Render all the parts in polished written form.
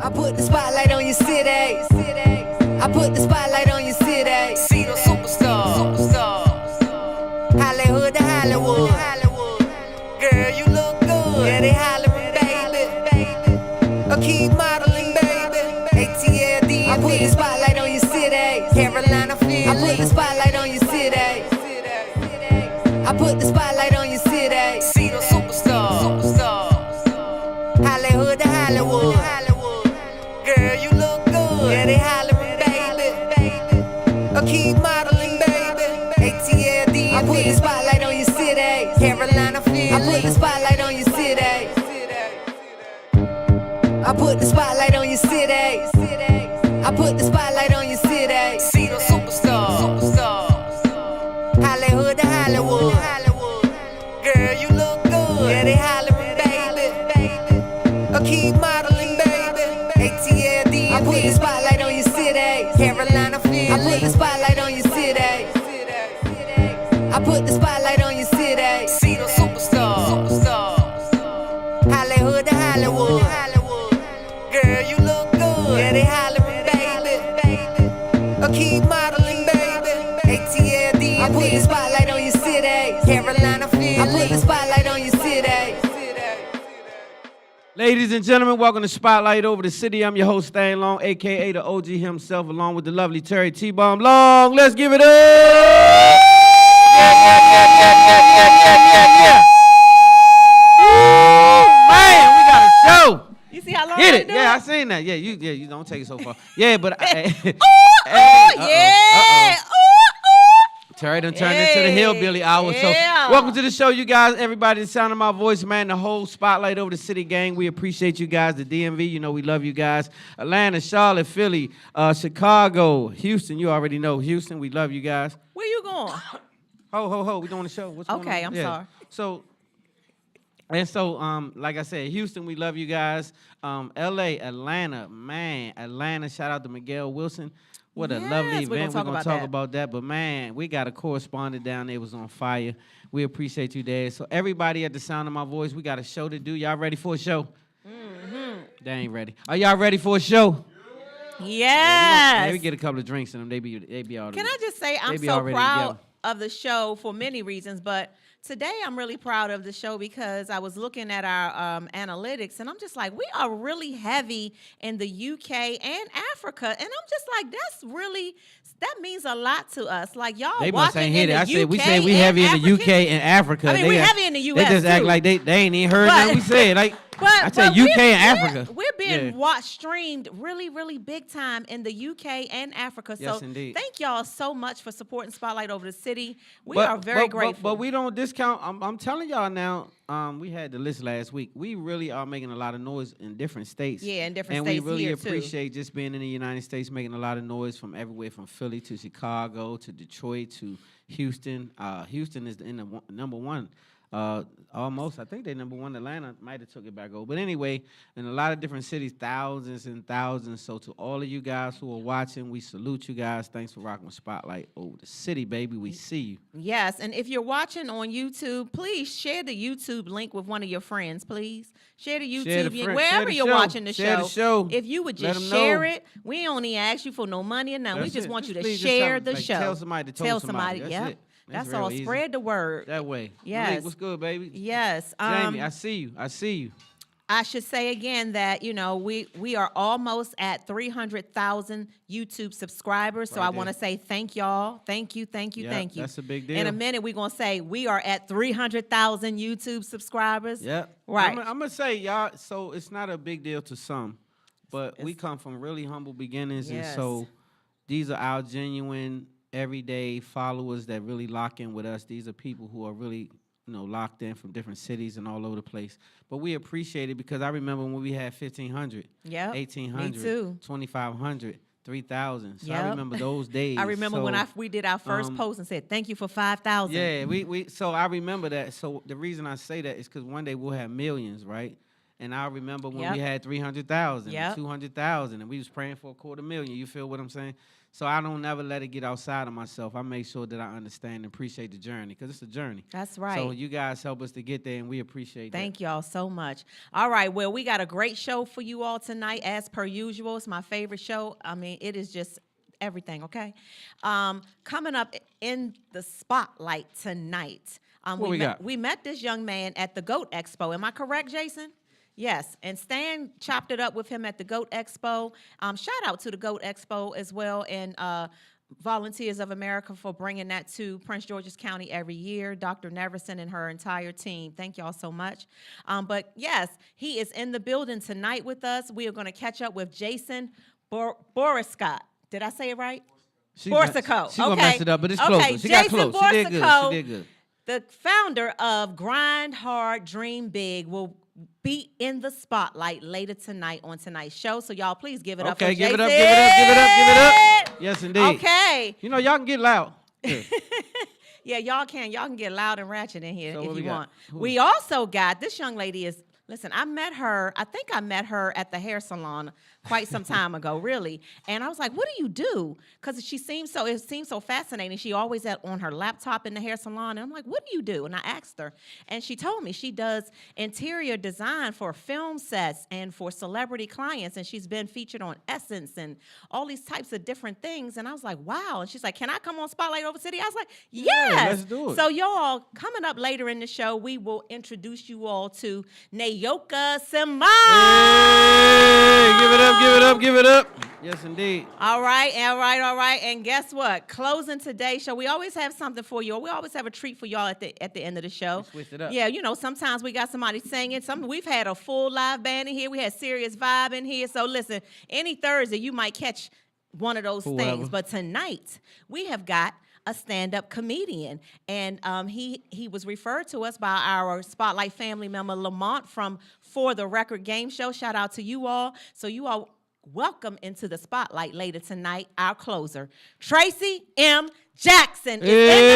I put the spotlight on your city. I put the spotlight on your city. See the superstars. Hollywood to Hollywood. Girl, you look good. Yeah, they hollering, baby. I keep modeling, baby. ATL, DMV. I put the spotlight on your city. Carolina, Philly. I put the spotlight on your city. I put the spotlight on your city. See the superstars. Hollywood to Hollywood. Girl, you look good. Yeah, they hollering, baby. I keep modeling, baby. ATL, DMV. I put the spotlight on your city. Carolina, Philly. I put the spotlight on your city. I put the spotlight on your city. I put the spotlight on your city. See the superstars. Hollywood to Hollywood. Girl, you look good. Yeah, they hollering, baby. I keep modeling, baby. ATL, DMV. I put the spotlight on your city. Carolina, Philly. I put the spotlight on your city. I put the spotlight on your city. See the superstars. Hollywood to Hollywood. Girl, you look good. Yeah, they hollering, baby. I keep modeling, baby. ATL, DMV. I put the spotlight on your city. Carolina, Philly. I put the spotlight on your city. Ladies and gentlemen, welcome to Spotlight Over the City. I'm your host, Stan Long, a.k.a. the OG himself, along with the lovely Terry T-Bomb Long. Let's give it up! Yeah. Man, we got a show. You see how long Get I it. do Yeah, it? I seen that. Yeah, you don't take it so far. Yeah, but Terry done turned into the hillbilly hour. Yeah. So welcome to the show, you guys. Everybody, the sound of my voice, man, the whole Spotlight Over the City gang. We appreciate you guys. The DMV, you know we love you guys. Atlanta, Charlotte, Philly, Chicago, Houston. You already know Houston. We love you guys. Where you going? Ho. We doing the show. What's going on? Okay, I'm sorry. So, like I said, Houston, we love you guys. LA, Atlanta, man, Atlanta. Shout out to Miguel Wilson. What a lovely event. We're going to talk about that. But, man, we got a correspondent down there. It was on fire. We appreciate you, Dad. So, everybody at the sound of my voice, we got a show to do. Y'all ready for a show? Mm-hmm. They ain't ready. Are y'all ready for a show? Yes. Maybe get a couple of drinks in them. They be all. Can I just say I'm so proud of the show for many reasons, but today I'm really proud of the show because I was looking at our analytics and I'm just like, we are really heavy in the UK and Africa, and I'm just like, that means a lot to us. Like y'all they watching must ain't hit it. I said we said we heavy in the UK and Africa. I mean, we heavy in the US. They just act too. like they ain't even heard nothing we said. Like I said, UK and Africa. We're being streamed really, really big time in the UK and Africa. Yes, so indeed. Thank y'all so much for supporting Spotlight Over the City. We are very grateful. But we don't discount. I'm telling y'all now. We had the list last week. We really are making a lot of noise in different states. Yeah, in different states. states And we really here appreciate just being in the United States, making a lot of noise from everywhere, from Philly to Chicago to Detroit to Houston. Houston is in the number one. Almost, I think they number one. Atlanta might have took it back over, but anyway, in a lot of different cities, thousands and thousands. So to all of you guys who are watching, we salute you guys. Thanks for rocking with Spotlight Over the City, baby. We see you. Yes, and if you're watching on YouTube, please share the YouTube link with one of your friends, please. Share the YouTube link wherever you're watching the show. If you would just share it, we only ask you for no money or nothing. We just want you to share the show. Tell somebody to tell somebody. Yeah. That's all. Easy. Spread the word. That way. Yes. Malik, what's good, baby? Yes. Jamie, I see you. I should say again that, we are almost at 300,000 YouTube subscribers. So I want to say thank y'all. Thank you. That's a big deal. In a minute, we're going to say we are at 300,000 YouTube subscribers. Yeah. Right. I'm going to say, y'all, so it's not a big deal to some, but we come from really humble beginnings. Yes. And so these are our genuine everyday followers that really lock in with us. These are people who are really, locked in from different cities and all over the place. But we appreciate it because I remember when we had 1,500, 1,800, me too. 2,500, 3,000. So I remember those days. I remember when we did our first post and said, thank you for 5,000. Yeah, so I remember that. So the reason I say that is because one day we'll have millions, right? And I remember when we had 300,000, 200,000, and we was praying for 250,000. You feel what I'm saying? So I don't never let it get outside of myself. I make sure that I understand and appreciate the journey because it's a journey. That's right. So you guys help us to get there, and we appreciate that. Thank y'all so much. All right, well, we got a great show for you all tonight, as per usual. It's my favorite show. I mean, it is just everything, okay? Coming up in the spotlight tonight, we met this young man at the GOAT Expo. Am I correct, Jason? Yes, and Stan chopped it up with him at the GOAT Expo. Shout out to the GOAT Expo as well, and Volunteers of America for bringing that to Prince George's County every year. Dr. Neverson and her entire team. Thank y'all so much. But yes, he is in the building tonight with us. We are going to catch up with Jason Boursiquot. Did I say it right? Boursiquot. She's going to mess it up, but it's close. She got close. She did good. She did good. The founder of Grind Hard, Dream Big will be in the spotlight later tonight on tonight's show. So y'all please give it up for Jason. Give it up, give it up, give it up, give it up. Yes, indeed. Okay. You know, y'all can get loud. Yeah, y'all can get loud and ratchet in here if you want. Who? We also got, this young lady is, listen, I think I met her at the hair salon quite some time ago, really. And I was like, what do you do? Because it seems so fascinating. She always on her laptop in the hair salon. And I'm like, what do you do? And I asked her. And she told me she does interior design for film sets and for celebrity clients. And she's been featured on Essence and all these types of different things. And I was like, wow. And she's like, can I come on Spotlight Over City? I was like, yes. Yeah, let's do it. So y'all, coming up later in the show, we will introduce you all to Naoka Simone. Hey, give it up. Give it up, give it up. Yes, indeed. All right. And guess what? Closing today's show, we always have something for you. We always have a treat for y'all at the end of the show. Switch it up. Yeah, you know, sometimes we got somebody singing. We've had a full live band in here. We had Serious Vibe in here. So listen, any Thursday you might catch one of those things. But tonight we have got a stand-up comedian, and he was referred to us by our Spotlight family member Lamont from For the Record Game Show. Shout out to you all. So you all welcome into the spotlight later tonight. Our closer, Tracy M. Jackson, is in the building.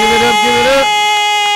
Give it up.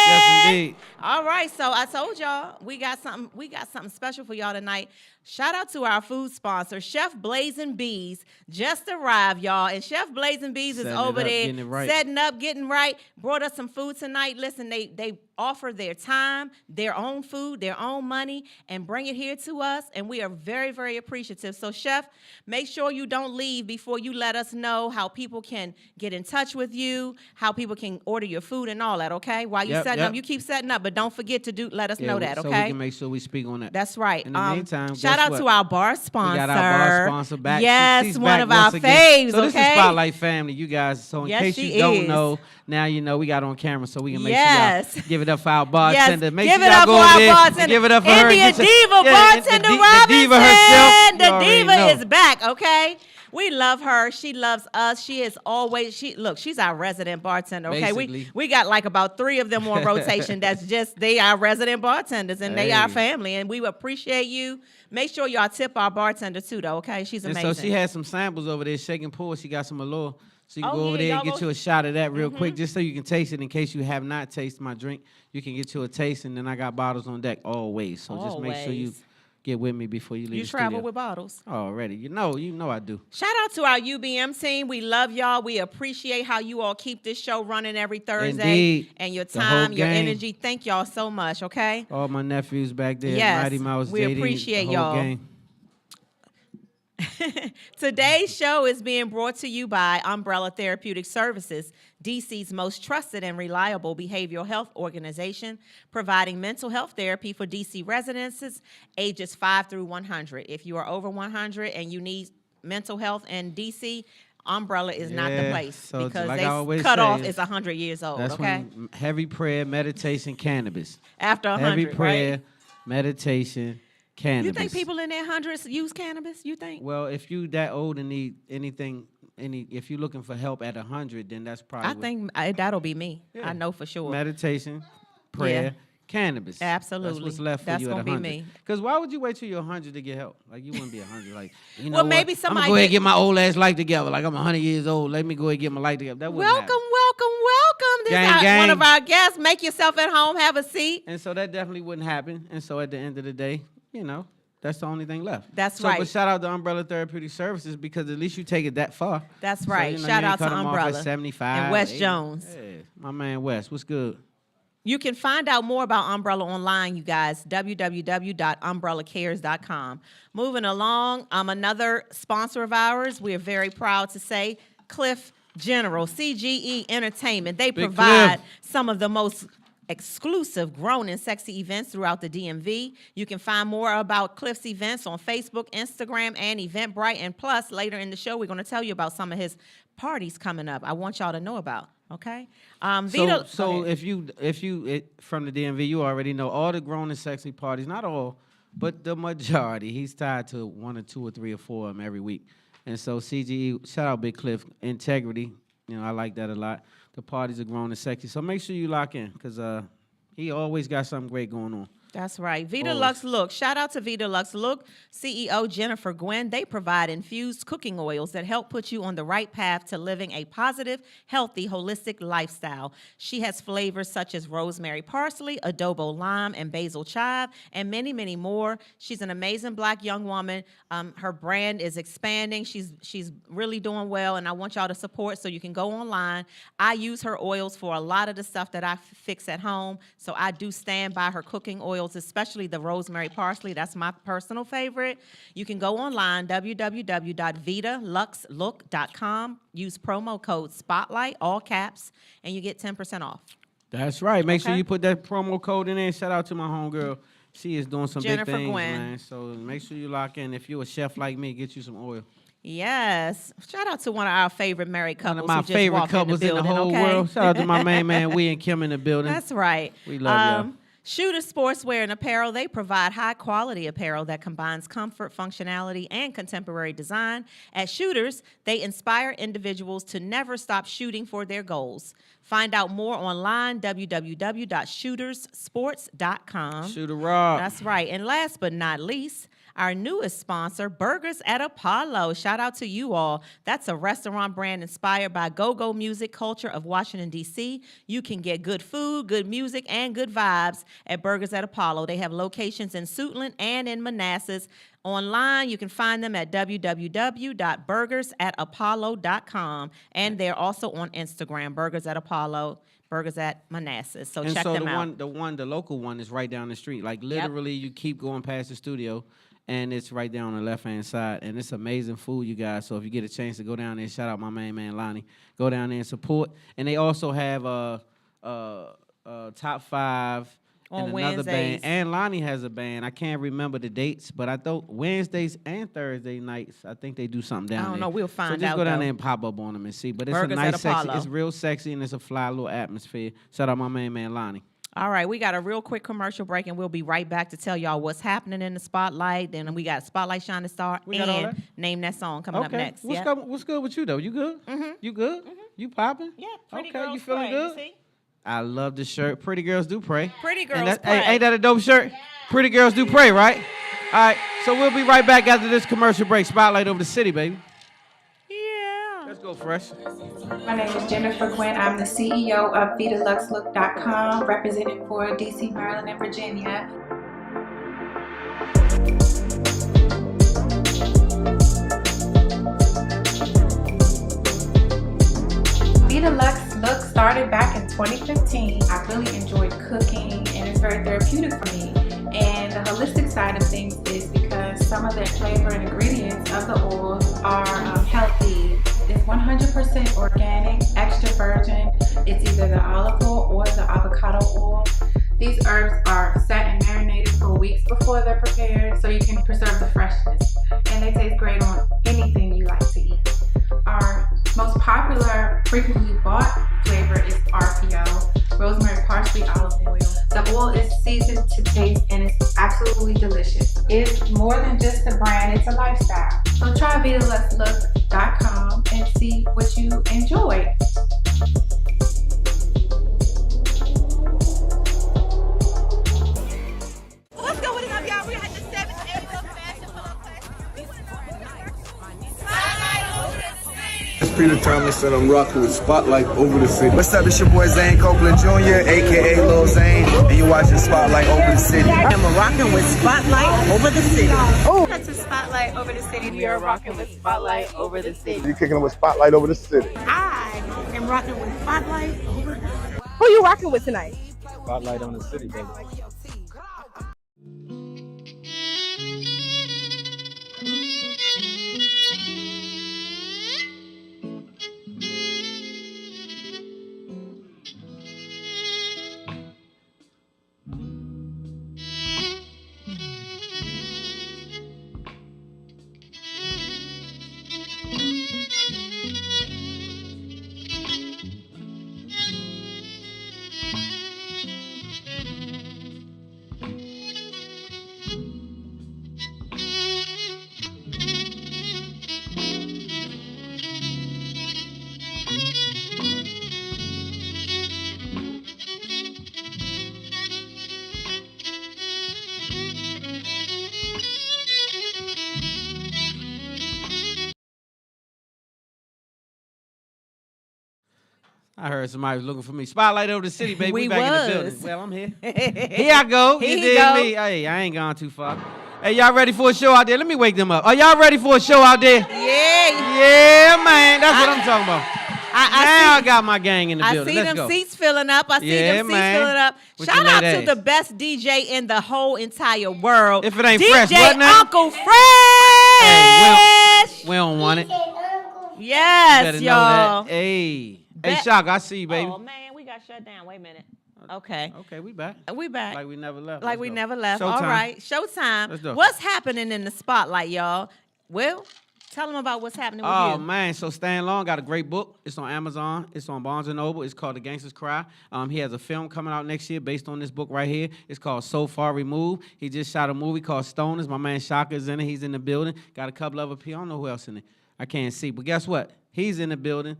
Yes, indeed. All right, so I told y'all we got something special for y'all tonight. Shout out to our food sponsor, Chef Blazing Bees, just arrived, y'all. And Chef Blazing Bees is over there setting up, getting right. Brought us some food tonight. Listen, they offer their time, their own food, their own money, and bring it here to us. And we are very, very appreciative. So, Chef, make sure you don't leave before you let us know how people can get in touch with you, how people can order your food and all that, okay? While you're setting up, you keep setting up, but don't forget to let us know that, okay? So we can make sure we speak on that. That's right. In the meantime, shout out to our bar sponsor. We got our bar sponsor back. Yes, She's one back of our faves, So this is okay? Spotlight family, you guys. So in case you don't know, now you know we got on camera, so we can make sure y'all give it up for our bartender. Make give sure it y'all up go for over our there bartender. and give it up for her. India Diva bartender Robinson. The diva herself. The diva is back, okay? We love her. She loves us. She is always, she's our resident bartender, okay? We got like about 3 of them on rotation. They are resident bartenders, and they are family, and we appreciate you. Make sure y'all tip our bartender too, though, okay? She's amazing. And so she has some samples over there, shake and pour. She got some Allure. So you can go over there and get you a shot of that real quick, just so you can taste it in case you have not tasted my drink. You can get you a taste, and then I got bottles on deck always. So just make sure you get with me before you leave the studio. You travel with bottles. Already. You know I do. Shout out to our UBM team. We love y'all. We appreciate how you all keep this show running every Thursday. Indeed. And your time, your energy. Thank y'all so much, okay? All my nephews back there. Yes, Mighty Mouse, we JD, appreciate the whole y'all. gang. Today's show is being brought to you by Umbrella Therapeutic Services, DC's most trusted and reliable behavioral health organization, providing mental health therapy for DC residents ages 5 through 100. If you are over 100 and you need mental health in DC, Umbrella is not the place, so because like they cut off is 100 years old, that's okay? When heavy prayer, meditation, cannabis. After 100, heavy prayer, right? meditation, cannabis. You think people in their hundreds use cannabis, you think? Well, if you that old and need if you're looking for help at 100, then that's probably I think that'll be me. Yeah. I know for sure. Meditation, prayer, cannabis. Absolutely. That's what's left for That's you at gonna be 100. me. Because why would you wait till you're 100 to get help? Like, you wouldn't be 100. Like, you know Well, what? maybe I'm somebody going to go ahead and get my old ass life together. Like, I'm 100 years old. Let me go ahead and get my life together. That wouldn't happen. Welcome. This Gang. is one of our guests. Make yourself at home. Have a seat. And so that definitely wouldn't happen. And so at the end of the day, That's the only thing left. That's so, right. But shout out to Umbrella Therapeutic Services because at least you take it that far. That's right. So, Shout you out to cut 'em off Umbrella. at 75. And West 80. Jones. Yeah, my man West. What's good? You can find out more about Umbrella online, you guys, www.umbrellacares.com. Moving along, another sponsor of ours, we are very proud to say, Cliff General, CGE Entertainment. They Big provide Cliff. some of the most exclusive grown and sexy events throughout the DMV. You can find more about Cliff's events on Facebook, Instagram, and Eventbrite. And plus, later in the show, we're going to tell you about some of his parties coming up. I want y'all to know about. Okay. Vita, So if you from the DMV, you already know all the grown and sexy parties. Not all, but the majority. He's tied to 1 or 2 or 3 or 4 of them every week. And so CGE, shout out Big Cliff, integrity. You know, I like that a lot. The parties are grown and sexy. So make sure you lock in because he always got something great going on. That's right. Deluxe Look. Shout out to Deluxe Look. CEO Jennifer Gwynn. They provide infused cooking oils that help put you on the right path to living a positive, healthy, holistic lifestyle. She has flavors such as rosemary parsley, adobo lime, and basil chive, and many, many more. She's an amazing Black young woman. Her brand is expanding. She's really doing well, and I want y'all to support so you can go online. I use her oils for a lot of the stuff that I fix at home, so I do stand by her cooking oils, especially the rosemary parsley. That's my personal favorite. You can go online, www.vitaluxlook.com. Use promo code SPOTLIGHT, all caps, and you get 10% off. That's right. Make sure Okay. you put that promo code in there. Shout out to my homegirl. She is doing some Jennifer big things, Gwynn. man. So make sure you lock in. If you're a chef like me, get you some oil. Yes. Shout out to one of our favorite married One couples. of my who just favorite walked couples in the building, whole okay? world. Shout out to my main man, we and Kim in the building. That's right. We love y'all. Shooter Sportswear and Apparel, they provide high-quality apparel that combines comfort, functionality, and contemporary design. At Shooters, they inspire individuals to never stop shooting for their goals. Find out more online, www.shootersports.com. Shooter Rob. That's right. And last but not least, our newest sponsor, Burgers at Apollo. Shout out to you all. That's a restaurant brand inspired by go-go music culture of Washington, D.C. You can get good food, good music, and good vibes at Burgers at Apollo. They have locations in Suitland and in Manassas. Online, you can find them at www.burgersatapollo.com. And they're also on Instagram, Burgers at Apollo, Burgers at Manassas. So check them out. The local one is right down the street. Like literally, you keep going past the studio, and it's right there on the left-hand side. And it's amazing food, you guys. So if you get a chance to go down there, shout out my main man Lonnie. Go down there and support. And they also have Top 5 on and another Wednesdays. band. And Lonnie has a band. I can't remember the dates, but I thought Wednesdays and Thursday nights, I think they do something down there. I don't know. We'll find out. So just go down though. there and pop up on them and see. But it's Burgers a at nice, sexy. Apollo. It's real sexy, and it's a fly little atmosphere. Shout out my main man Lonnie. All right, we got a real quick commercial break, and we'll be right back to tell y'all what's happening in the Spotlight. Then we got Spotlight Shining Star We got all and that? Name That Song coming up next. What's good with you, though? You good? Mm-hmm. You good? Mm-hmm. You popping? Yeah, pretty okay, girls you feeling pray, you good? see? I love the shirt. Pretty girls do pray. Pretty And girls hey, pray. ain't that a dope shirt? Yeah. Pretty girls do pray, right? All right, so we'll be right back after this commercial break. Spotlight over the city, baby. Yeah. Let's go, Fresh. My name is Jennifer Gwynn. I'm the CEO of VitaLuxeLook.com, representing for DC, Maryland, and Virginia. Deluxe Look started back in 2015. I really enjoyed cooking, and it's very therapeutic for me. And the holistic side of things is because some of the flavor and ingredients of the oils are healthy. It's 100% organic, extra virgin. It's either the olive oil or the avocado oil. These herbs are set and marinated for weeks before they're prepared, so you can preserve the freshness. And they taste great on anything you like to eat. Our most popular, frequently bought flavor is RPO, rosemary parsley olive oil. The oil is seasoned to taste and it's absolutely delicious. It's more than just a brand, it's a lifestyle. So try VitaLuxeLook.com and see what you enjoy. What's going on, y'all? We're at the 7th annual Fashion Photo Classic. Spotlight over the city. Thomas, and I'm rocking with Spotlight Over the City. What's up, it's your boy Zane Copeland Jr., a.k.a. Lil Zane, and you're watching Spotlight Over the City. And we're rocking with Spotlight Over the City. Oh, that's a Spotlight Over the City. We are rocking with Spotlight Over the City. You're kicking it with Spotlight Over the City. I am rocking with Spotlight Over the City. Who you rocking with tonight? Spotlight on the city, baby. I heard somebody was looking for me. Spotlight Over the City, baby. We back in the was. building. Well, I'm here. Here I go. Here You he dig go. me? Hey, I ain't gone too far. Hey, y'all ready for a show out there? Let me wake them up. Are y'all ready for a show out there? Yeah. Yeah, man. That's what I'm talking about. I see, got my gang in the I building. see Let's them go. seats filling up. I see Yeah, them seats man. filling up. With Shout your out late to ass. the best DJ in the whole entire world. If it ain't DJ fresh, what now? Uncle Fresh. Hey, we don't want it. You Yes, better know y'all. that. Hey, Bet- Shock, I see you, baby. Oh man, we got shut down. Wait a minute. Okay. Okay, we back. We back. Like we never left. Like Let's we go. never left. Showtime. All right. Showtime. Let's go. What's happening in the spotlight, y'all? Well, tell them about what's happening with Oh you. man, so Stan Long got a great book. It's on Amazon. It's on Barnes & Noble. It's called The Gangster's Cry. He has a film coming out next year based on this book right here. It's called So Far Removed. He just shot a movie called Stoners. My man Shaka's in it. He's in the building. Got a couple other people. I don't know who else in it. I can't see. But guess what? He's in the building.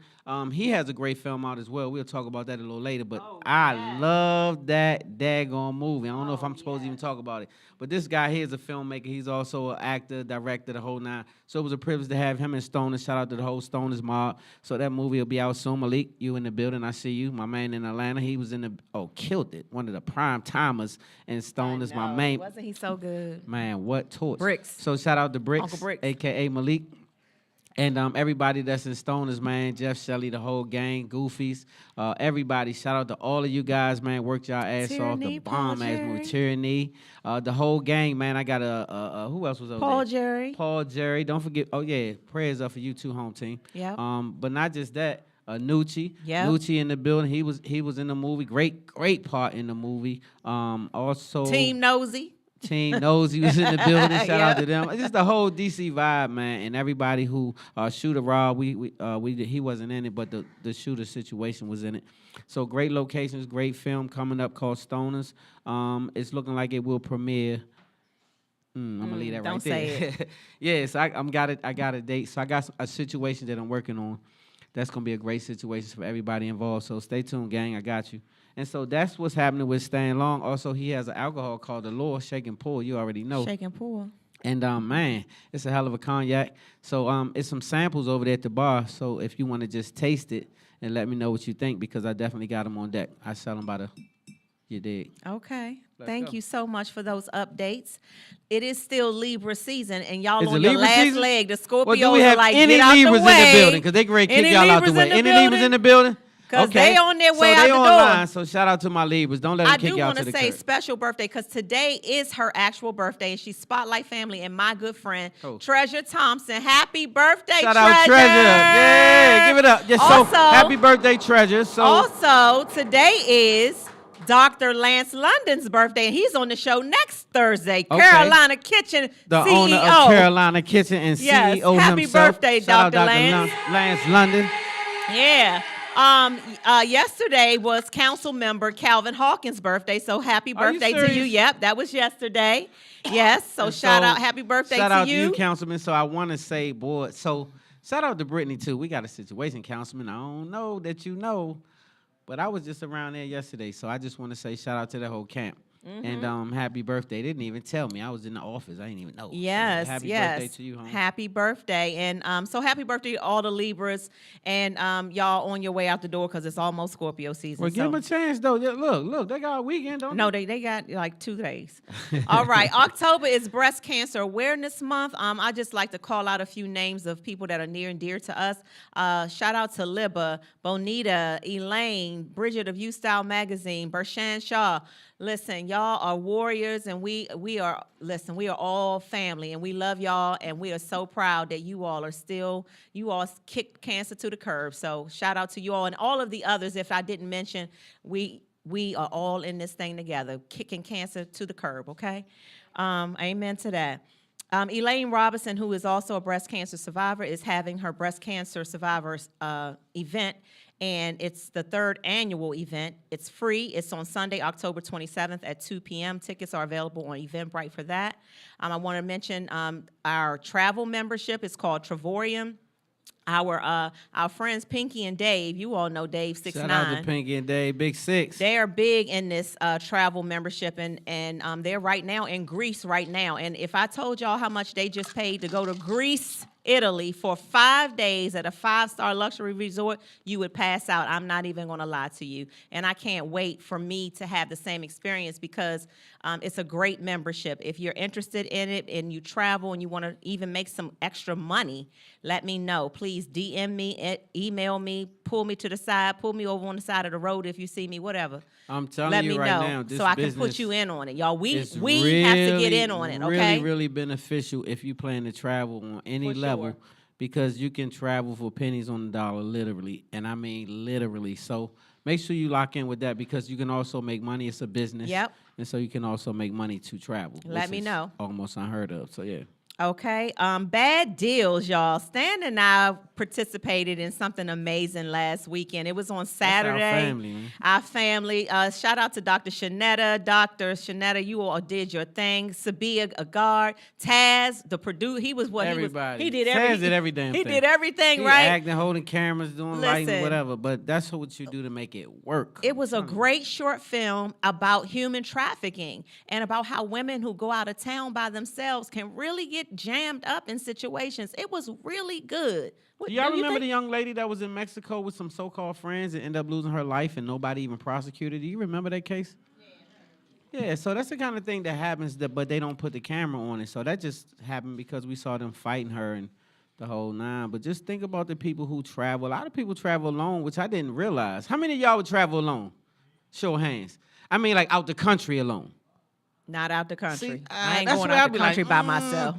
He has a great film out as well. We'll talk about that a little later. But I love that daggone movie. I don't know if I'm supposed to even talk about it. But this guy here is a filmmaker. He's also an actor, director, the whole nine. So it was a privilege to have him and Stoners. Shout out to the whole Stoners mob. So that movie will be out soon. Malik, you in the building. I see you. My man in Atlanta. He was in the, killed it. One of the prime timers in Stoners. My man. Wasn't he so good? Man, what torch. Bricks. So shout out to Bricks. Uncle Bricks. A.K.A. Malik. And everybody that's in Stoners, man, Jeff Shelley, the whole gang, Goofies, everybody, shout out to all of you guys, man, worked y'all ass off, Tyranny, the Paul bomb-ass movie, Jerry. Tyranny, the whole gang, man, I got who else was over Paul there? Jerry. Paul Jerry, don't forget, oh yeah, prayers up for you too, home team. Yep. But not just that, Nucci, Yep. Nucci in the building, he was in the movie, great part in the movie. Also Team Nosy. Team Nosy was in the building. Shout out Yeah. to them. It's just the whole DC vibe, man, and everybody who Shooter Raw. He wasn't in it, but the shooter situation was in it. So great locations, great film coming up called Stoners. It's looking like it will premiere. I'm gonna leave that right don't there. say it. Yes, I got a date. So I got a situation that I'm working on. That's gonna be a great situation for everybody involved. So stay tuned, gang. I got you. And so that's what's happening with Stan Long. Also, he has an alcohol called the Lure Shake and Pull. You already know. Shake and pull. And man, it's a hell of a cognac. So it's some samples over there at the bar. So if you want to just taste it and let me know what you think, because I definitely got them on deck. I sell them by the, you dig. Okay. Let's Thank go. you so much for those updates. It is still Libra season, and y'all Is on it your Libra last season? leg. The Well, Scorpios do we have are like, any get out Libras the way. in the building? Because they ready to kick Any y'all out the Libras way. in the Any Libras building? in the building? 'Cause they on their way so out they the online, door. So shout out to my Libras. Don't let I them kick do y'all want to to the say curb. special birthday because today is her actual birthday, and she's Spotlight family and my good friend Oh. Treasure Thompson. Happy birthday, Shout Treasure! out Treasure. Yeah, give it up. Just Also- so happy birthday, Treasure. So Also, today is Dr. Lance London's birthday, and he's on the show next Thursday. Okay. Carolina Kitchen the CEO. owner of Carolina Kitchen and Yes, CEO happy himself. birthday, Shout out Dr. Lance. Lance London. Yeah. Yesterday was Council Member Calvin Hawkins' birthday, so happy Are you birthday to you. serious? Yep, that was yesterday. Yes, so And shout so, out, happy birthday shout to out you. to you, Councilman. So I want to say, boy, so shout out to Brittany, too. We got a situation, Councilman. I don't know that you know, but I was just around there yesterday, so I just want to say shout out to the whole camp. And happy birthday. They didn't even tell me. I was in the office. I didn't even know. Yes, So, happy yes. birthday to you, home. Happy birthday. And so happy birthday to all the Libras. And y'all on your way out the door because it's almost Scorpio season. Well, give them a chance, though. Yeah, look, they got a weekend, don't No, they got like 2 days. All right. October is Breast Cancer Awareness Month. I just like to call out a few names of people that are near and dear to us. Shout out to Libba, Bonita, Elaine, Bridget of You Style Magazine, Bershan Shaw. Listen, y'all are warriors, and we are all family, and we love y'all, and we are so proud that you all kicked cancer to the curb. So shout out to you all and all of the others. If I didn't mention, we are all in this thing together, kicking cancer to the curb, okay? Amen to that. Elaine Robinson, who is also a breast cancer survivor, is having her breast cancer survivors event, and it's the 3rd annual event. It's free. It's on Sunday, October 27th at 2 p.m. Tickets are available on Eventbrite for that. I want to mention our travel membership. It's called Travorium. Our friends Pinky and Dave, you all know Dave 6'9". Shout out to Pinky and Dave, Big Six. They are big in this travel membership, and they're right now in Greece right now. And if I told y'all how much they just paid to go to Greece, Italy for 5 days at a 5-star luxury resort, you would pass out. I'm not even going to lie to you. And I can't wait for me to have the same experience because it's a great membership. If you're interested in it and you travel and you want to even make some extra money, let me know. Please DM me, email me, pull me to the side, pull me over on the side of the road if you see me, whatever. I'm telling you right now, this so I can put you in on it, y'all. We have to get in on it, okay? Really beneficial if you plan to travel on any level, because you can travel for pennies on the dollar, literally, and I mean literally. So make sure you lock in with that because you can also make money. It's a business. Yep. And so you can also make money to travel. Let me know. Almost unheard of. So yeah. Okay. Bad deals, y'all. Stan and I participated in something amazing last weekend. It was on Saturday. That's our family, man. Our family. Shout out to Dr. Shanetta. Dr. Shanetta, you all did your thing. Sabia Agard, Taz, the producer. He was what everybody. He did Taz did every damn thing. He did everything, he right? Acting, holding cameras, doing lighting, whatever. But that's what you do to make it work. It was a great short film about human trafficking and about how women who go out of town by themselves can really get jammed up in situations. It was really good. Do y'all remember the young lady that was in Mexico with some so-called friends and ended up losing her life and nobody even prosecuted? Do you remember that case? Yeah, so that's the kind of thing that happens, but they don't put the camera on it. So that just happened because we saw them fighting her and the whole nine. But just think about the people who travel. A lot of people travel alone, which I didn't realize. How many of y'all would travel alone? Show of hands. I mean, like out the country alone. Not out the country. See, I ain't going out the country by myself.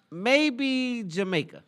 Maybe Jamaica.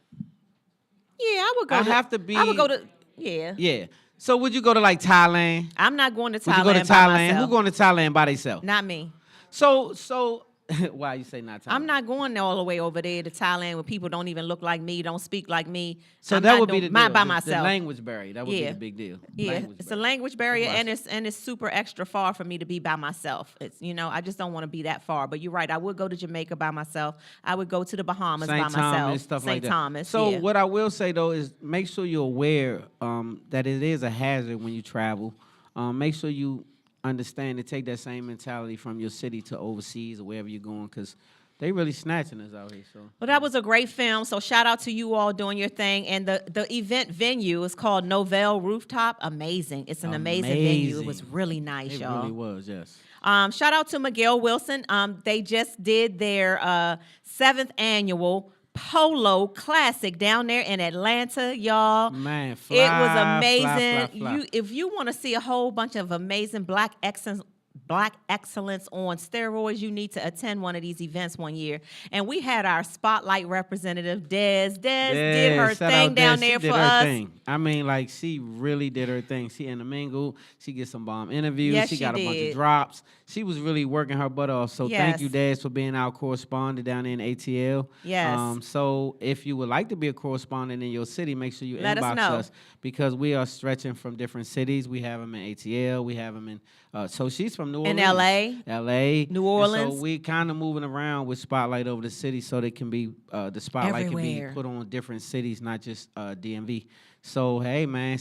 Yeah, I would go. I would go to. Yeah. Yeah. So would you go to like Thailand? I'm not going to Thailand. Would you go to Thailand? By myself. Who going to Thailand by themselves? Not me. So why you say not Thailand? I'm not going all the way over there to Thailand where people don't even look like me, don't speak like me. So that would be the deal. By myself. The language barrier. That would be the big deal. Yeah, it's a language barrier, and it's super extra far for me to be by myself. It's I just don't want to be that far. But you're right. I would go to Jamaica by myself. I would go to the Bahamas by myself. Thomas, stuff like that. St. Thomas. So what I will say though is make sure you're aware that it is a hazard when you travel. Make sure you understand to take that same mentality from your city to overseas or wherever you're going, because they really snatching us out here. So well, that was a great film. So shout out to you all doing your thing. And the event venue is called Novell Rooftop. Amazing. It's an amazing venue. It was really nice, y'all. It really was, yes. Shout out to Miguel Wilson. They just did their 7th annual Polo Classic down there in Atlanta, y'all. Man, it was amazing. Fly. If you want to see a whole bunch of amazing black excellence on steroids, you need to attend one of these events one year. And we had our spotlight representative, Des. Des did her thing down there for us. I mean, like, she really did her thing. She intermingled. She get some bomb interviews. Yes, she got a bunch of drops. She was really working her butt off. So thank you, Des, for being our correspondent down there in ATL. Yes. So if you would like to be a correspondent in your city, make sure you inbox us, because we are stretching from different cities. We have them in ATL. We have them in so she's from New Orleans. In LA. New Orleans. And so we kind of moving around with Spotlight over the city so they can be, the spotlight Everywhere. can be put on different cities, not just DMV. So hey, man,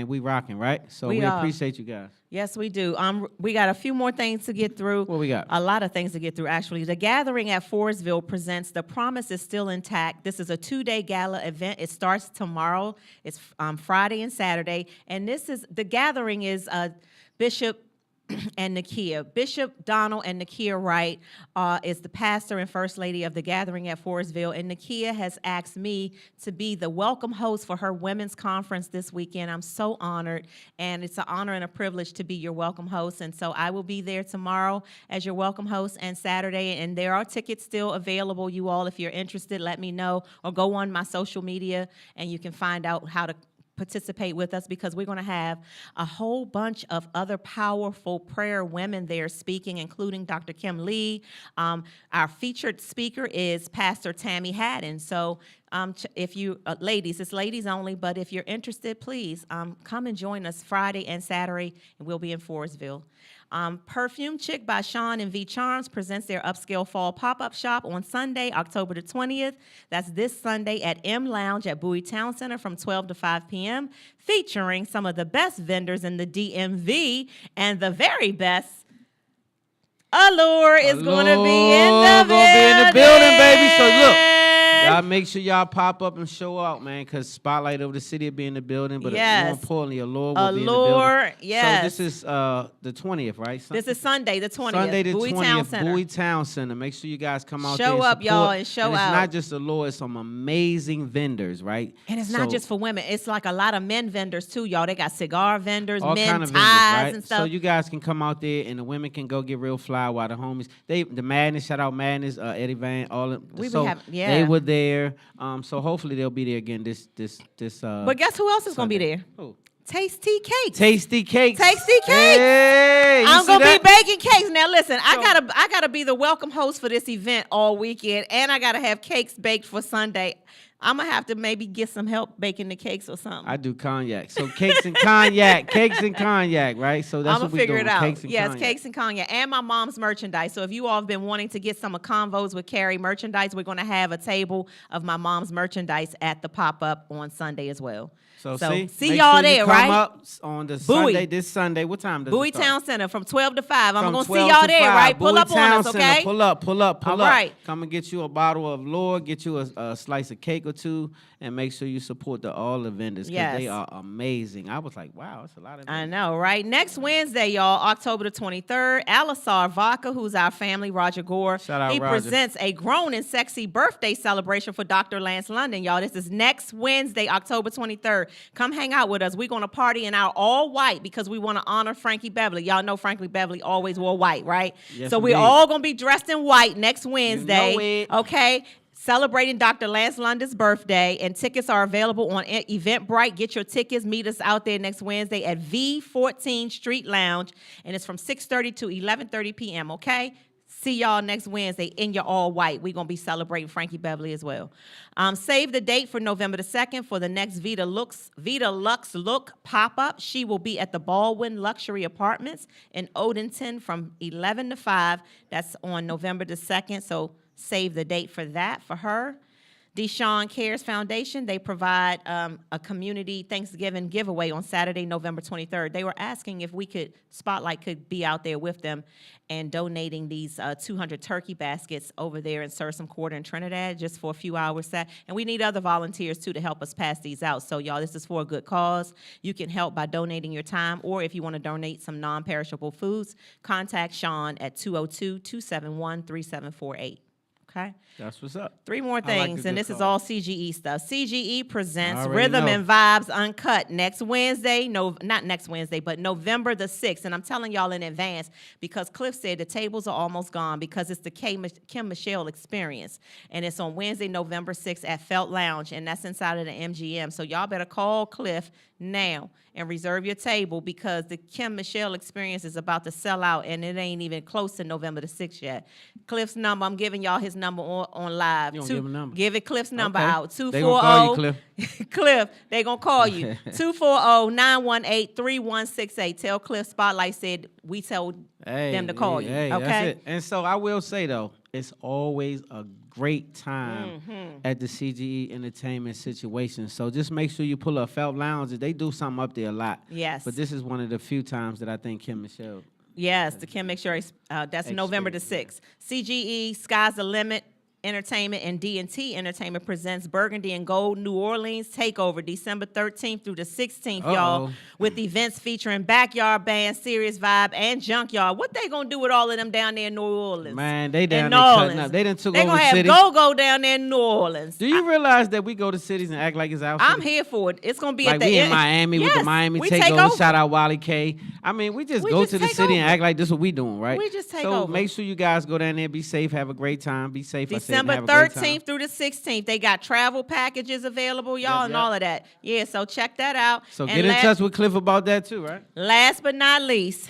we rocking, right? So we are. appreciate you guys. Yes, we do. We got a few more things to get through. What we got? A lot of things to get through, actually. The Gathering at Forestville presents The Promise is Still Intact. This is a 2-day gala event. It starts tomorrow. It's Friday and Saturday. And the Gathering is Bishop and Nakia. Bishop Donald and Nakia Wright is the pastor and first lady of the Gathering at Forestville, and Nakia has asked me to be the welcome host for her women's conference this weekend. I'm so honored, and it's an honor and a privilege to be your welcome host, and so I will be there tomorrow as your welcome host and Saturday, and there are tickets still available. You all, if you're interested, let me know, or go on my social media, and you can find out how to participate with us, because we're going to have a whole bunch of other powerful prayer women there speaking, including Dr. Kim Lee. Our featured speaker is Pastor Tammy Haddon. So if you, ladies, it's ladies only, but if you're interested, please come and join us Friday and Saturday, and we'll be in Forestville. Perfume Chick by Sean and V Charms presents their upscale fall pop-up shop on Sunday, October the 20th. That's this Sunday at M Lounge at Bowie Town Center from 12 to 5 p.m., featuring some of the best vendors in the DMV, and the very best Allure is going to be in the building, baby. So look, y'all make sure y'all pop up and show out, man, because Spotlight over the city will be in the building. But more importantly, Allure will be in the building. Yes. So this is the 20th, right? This is Sunday, the 20th. Sunday the Bowie 20th, Town Center. Bowie Town Center. Make sure you guys come out there Show and up, support. y'all, and show and out. It's not just Allure, it's some amazing vendors, right? And it's not just for women. It's like a lot of men vendors, too, y'all. They got cigar vendors, all men kind of ties vendors, right? and stuff. So you guys can come out there, and the women can go get real fly while the homies, the Madness, shout out Madness, Eddie Van, all of they were there. So hopefully they'll be there again this But guess who else is going to be there? Who? Tasty Cakes. Tasty Cakes. Tasty Cakes. Hey, I'm gonna be baking cakes. Now listen, I gotta be the welcome host for this event all weekend, and I gotta have cakes baked for Sunday. I'm gonna have to maybe get some help baking the cakes or something. I do cognac. So cakes and cognac, right? So that's what we're doing. I'm gonna figure it out. Cakes and cognac. Cakes and cognac, and my mom's merchandise. So if you all have been wanting to get some of Convos with Carrie merchandise, we're gonna have a table of my mom's merchandise at the pop-up on Sunday as well. So see y'all sure there, come right? Up on the Sunday, this Sunday. What time does Bowie it start? Town Center from 12 to 5. I'm going to see 12 y'all to there, 5. right? Pull Bowie up on Town us, okay? Center. Pull up. All right. Come and get you a bottle of Lure, get you a slice of cake or two, and make sure you support all the vendors, because they are amazing. I was like, wow, that's a lot of vendors. I know, right? Next Wednesday, y'all, October the 23rd, Alisar Vodka, who's our family, Roger Gore. Shout out, he Roger. presents a grown and sexy birthday celebration for Dr. Lance London, y'all. This is next Wednesday, October 23rd. Come hang out with us. We're going to party in our all white because we want to honor Frankie Beverly. Y'all know Frankie Beverly always wore white, right? Yes, so we're indeed. all going to be dressed in white next Wednesday. You know it. Okay? Celebrating Dr. Lance London's birthday, and tickets are available on Eventbrite. Get your tickets. Meet us out there next Wednesday at V14 Street Lounge, and it's from 6:30 to 11:30 p.m., okay? See y'all next Wednesday in your all white. We're going to be celebrating Frankie Beverly as well. Save the date for November the 2nd for the next Deluxe Look pop-up. She will be at the Baldwin Luxury Apartments in Odenton from 11 to 5. That's on November the 2nd, so save the date for that for her. Deshaun Cares Foundation, they provide a community Thanksgiving giveaway on Saturday, November 23rd. They were asking if Spotlight could be out there with them and donating these 200 turkey baskets over there in Sursum Quarter in Trinidad just for a few hours. And we need other volunteers, too, to help us pass these out. So, y'all, this is for a good cause. You can help by donating your time, or if you want to donate some non-perishable foods, contact Sean at 202-271-3748. Okay? That's what's up. 3 more things, and this is all CGE stuff. CGE presents already Rhythm know. and Vibes Uncut next Wednesday. Not next Wednesday, but November the 6th. And I'm telling y'all in advance because Cliff said the tables are almost gone because it's the Kim Michelle experience. And it's on Wednesday, November 6th at Felt Lounge, and that's inside of the MGM. So y'all better call Cliff now and reserve your table because the Kim Michelle experience is about to sell out, and it ain't even close to November the 6th yet. Cliff's number, I'm giving y'all his number on live. You don't give a number. Give it Cliff's number Okay. out. They gonna call you, 240 Cliff, they gonna call you. 240-918-3168. Tell Cliff Spotlight said we tell them to call you. Hey, okay. that's it. And so I will say though, it's always a great time at the CGE Entertainment situation. So just make sure you pull up Felt Lounge. They do something up there a lot. Yes. But this is one of the few times that I think Kim Michelle. Yes, the Kim McSherry. That's November the 6th. CGE, Sky's the Limit Entertainment and D&T Entertainment presents Burgundy and Gold New Orleans Takeover December 13th through the 16th, y'all, with events featuring Backyard Band, Serious Vibe, and Junkyard. What they gonna do with all of them down there in New Orleans? Man, they down in there New cutting Orleans. up. They done took They over gonna have cities. go-go down there in New Orleans. Do you realize that we go to cities and act like it's our city? I'm here for it. It's gonna be like at the we in end. Miami with the Yes, Miami we take takeover. over. Shout out Wally K. I mean, we just go just to the take city and over. act like this is what we doing, right? We just take so over. make sure you guys go down there, be safe, have a great time, be safe. December I said, have a great time. 13th through the 16th. They got travel packages available, y'all, and all of that. Yeah, so check that out. So And get in touch with Cliff about that too, right? Last but not least,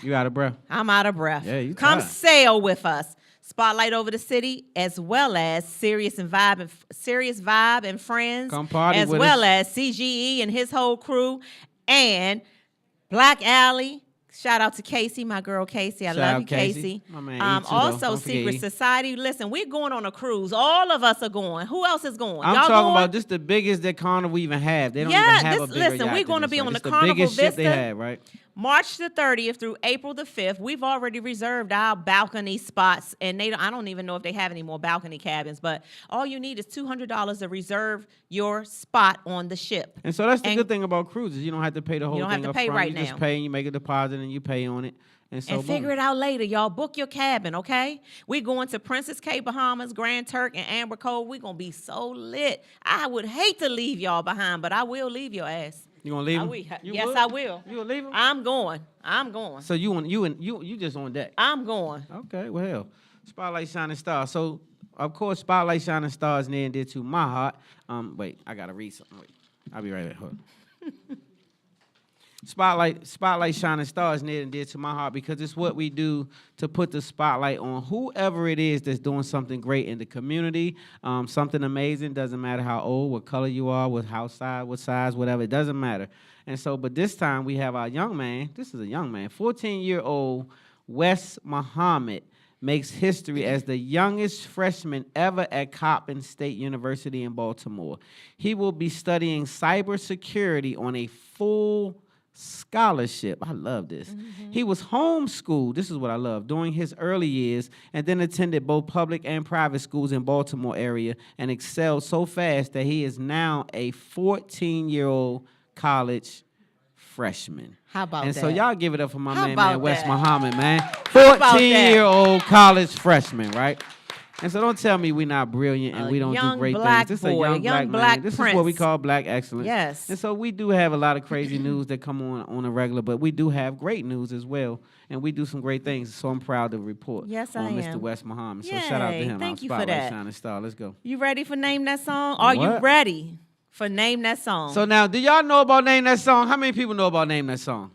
You out of breath. I'm out of breath. Yeah, you Come tired. sail with us. Spotlight over the city, as well as Serious Vibe and Friends, Come party as with well us. as CGE and his whole crew, and Black Alley. Shout out to Casey, my girl Casey. I Shout love out you, Casey. Casey. My man, E too, though. Also, Don't forget Secret E. Society. Listen, we're going on a cruise. All of us are going. Who else is going? I'm Y'all talking going? about this the biggest that Carnival even have. They don't Yeah, even have a this- bigger listen, yacht we're than gonna this, be right? on This the the Carnival biggest ship they Vista. have, right? March the 30th through April the 5th, we've already reserved our balcony spots, and I don't even know if they have any more balcony cabins, but all you need is $200 to reserve your spot on the ship. And so that's the And- good thing about cruises. You don't have to pay the whole don't have thing to up pay front. right You just now. pay and you make a deposit and you pay on it. And so And figure it out later, y'all. Book your cabin, okay? We're going to Princess Cape, Bahamas, Grand Turk, and Amber Cove. We're going to be so lit. I would hate to leave y'all behind, but I will leave your ass. You gonna leave I him? will. You Yes, would? I will. You gonna leave him? I'm going. So you just on deck. I'm going. Okay, well hell. Spotlight Shining Stars. So of course Spotlight Shining Stars near and dear to my heart. Wait, I gotta read something. Wait. I'll be right back. Hold on. Spotlight Shining Stars near and dear to my heart because it's what we do to put the spotlight on whoever it is that's doing something great in the community, something amazing. Doesn't matter how old, what color you are, what size, whatever. It doesn't matter. And so, but this time we have our young man. This is a young man, 14-year-old Wes Muhammad makes history as the youngest freshman ever at Coppin State University in Baltimore. He will be studying cybersecurity on a full scholarship. I love this. He was homeschooled, this is what I love, during his early years and then attended both public and private schools in Baltimore area and excelled so fast that he is now a 14-year-old college freshman. How about and that? so y'all give it up for my How man, about Wes that? Muhammad, man. How about that? 14-year-old college freshman, right? And so don't tell me we're not brilliant and A we don't do young great black things. This boy, is a young black man. This is what we prince. call black excellence. Yes. And so we do have a lot of crazy news that come on a regular, but we do have great news as well. And we do some great things. So I'm proud to report Yes, on I Mr. am. Wes Muhammad. So shout out to Yay, him. thank Our you for Spotlight that. Shining Star. Let's go. You ready for Name That Song? Are you What? ready for Name That Song? So now, do y'all know about Name That Song? How many people know about Name That Song?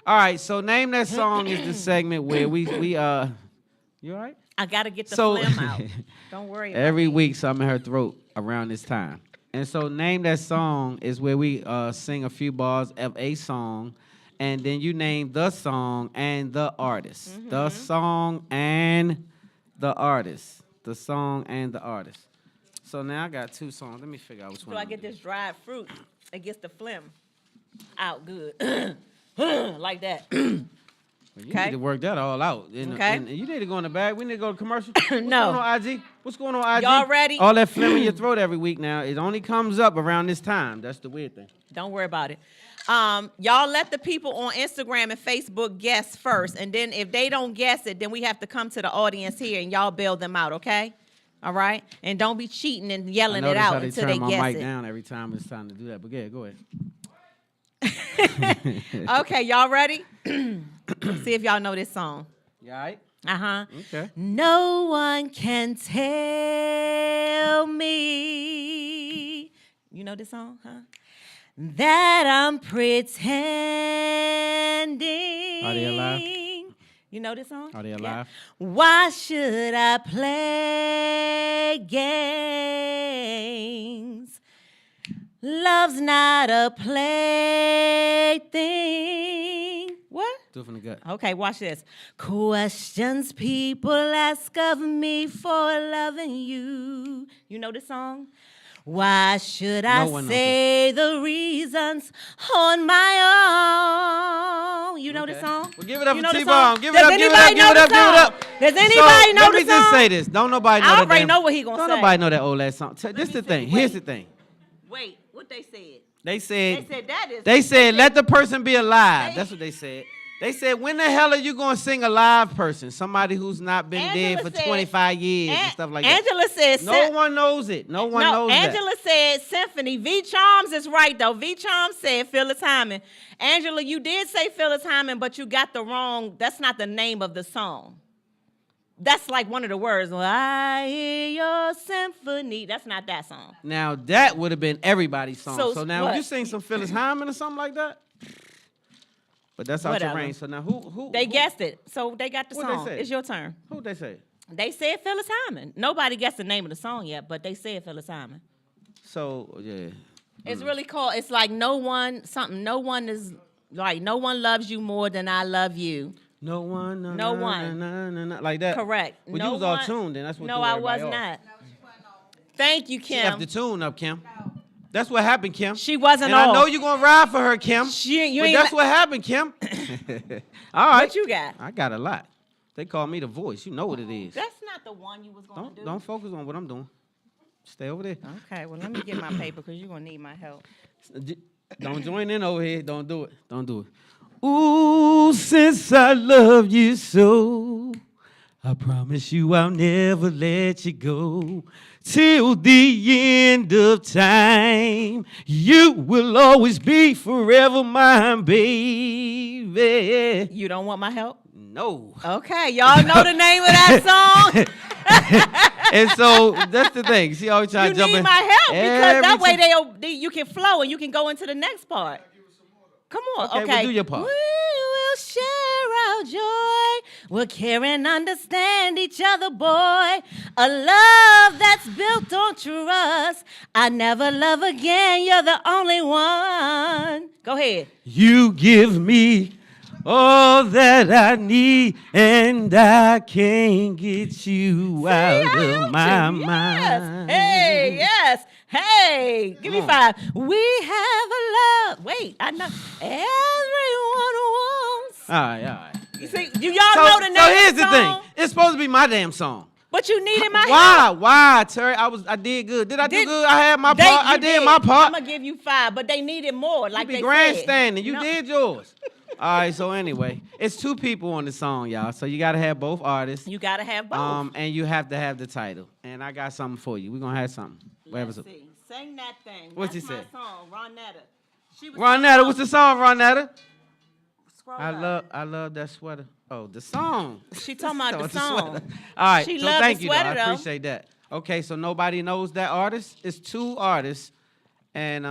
All right, so Name That Song is the segment where we you all right? I got to get the So- phlegm out. Don't worry about Every me. week, something in her throat around this time. And so Name That Song is where we sing a few bars of a song, and then you name the song and the artist. The song and the artist. The song and the artist. So now I got two songs. Let me figure out which one. So I I'm get gonna this dried fruit. It gets the phlegm out good. Like that. do. You okay. need to work that all out. Okay. And you need to go in the bag. We need to go to commercial. What's No. going on, IG? What's going on, IG? Y'all ready? All that phlegm in your throat every week now. It only comes up around this time. That's the weird thing. Don't worry about it. Y'all let the people on Instagram and Facebook guess first. And then if they don't guess it, then we have to come to the audience here and y'all bail them out, okay? All right? And don't be cheating and yelling it out until turn they my guess mic it. down every time it's time to do that. But yeah, go ahead. Okay, y'all ready? See if y'all know this song. You all right? Uh-huh. Okay. No one can tell me. You know this song, huh? That I'm pretending. Are they alive? You know this song? Are they Yeah. alive? Why should I play games? Love's not a plaything. What? Do it from the gut. Okay, watch this. Questions people ask of me for loving you. You know this song? Why should I say the reasons on my own? You know this song? Well, give it up you for know the T-Bone. song? Give it up, Does give it up, anybody give it know up, the give it song? up. Does anybody know Let the me just song? say this. Don't nobody know I that already damn, know what he gonna Don't say. nobody know that old ass song. This the thing. Here's the thing. Wait, what they said? They said that is. They said let the person be alive. That's what they said. They said, when the hell are you going to sing a live person? Somebody who's not been dead for 25 years and stuff like that. Angela said... No one knows it. No one knows Angela said symphony. V. Charms is right, though. V. Charms said Phyllis Hyman. Angela, you did say Phyllis Hyman, but you got the wrong... That's not the name of the song. That's like one of the words. Well, I hear your symphony. That's not that song. Now, that would have been everybody's song. So now, what? you sing some Phyllis Hyman or something like that? But that's out your Whatever. range. So now who They guessed it. So they got the What'd song. they say? It's your turn. Who'd they say? They said Phyllis Hyman. Nobody guessed the name of the song yet, but they said Phyllis Hyman. So, yeah. It's really called, it's like no one loves you more than I love you. No one. No one. Like that. Correct. Well, No you was one, all tuned then. That's what No, threw I everybody was off. not. Thank you, She left Kim. the tune up, Kim. That's what happened, Kim. She wasn't And I know off. you're going to ride for her, Kim. You But ain't that's what happened, Kim. All right. What you got? I got a lot. They call me the voice. You know what it is. That's not the one you was going to do. Don't focus on what I'm doing. Stay over there. Okay, well, let me get my paper because you're going to need my help. Don't join in over here. Don't do it. Don't do it. Ooh, since I love you so, I promise you I'll never let you go. Till the end of time, you will always be forever mine, baby. You don't want my help? No. Okay, y'all know the name of that song? And so that's the thing. She always trying You to jump need in. my help because that way Every you can flow and you can go into the next part. Come on, Okay, well, do your part. We will share our joy. We'll care and understand each other, boy. A love that's built on trust. I never love again. You're the only one. Go ahead. You give me all that I need, and I can't get you out of my mind. Hey, yes. Hey, give me 5. We have a love. Wait, I know. Everyone wants. All right. You see, do y'all know the name So here's of the the song? thing. It's supposed to be my damn song. But you needed my help. Why, Terry? I did good. Did I do good? I had my part. I did my part. I'm gonna give you 5, but they needed more. Like You be they grandstanding. said. You No. did yours. All right. So anyway, it's 2 people on the song, y'all. So you gotta have both artists. You gotta have both. And you have to have the title. And I got something for you. We're gonna have something. Let's see. Sing that thing. What's That's he my say? song, Ronetta. She was Ronetta, what's the song, Ronetta? Scroll up. I love that sweater. Oh, the song. She talking about the sweater. song. All right, She so loved thank the you, though. sweater, I though. appreciate that. Okay, so nobody knows that artist. It's 2 artists, and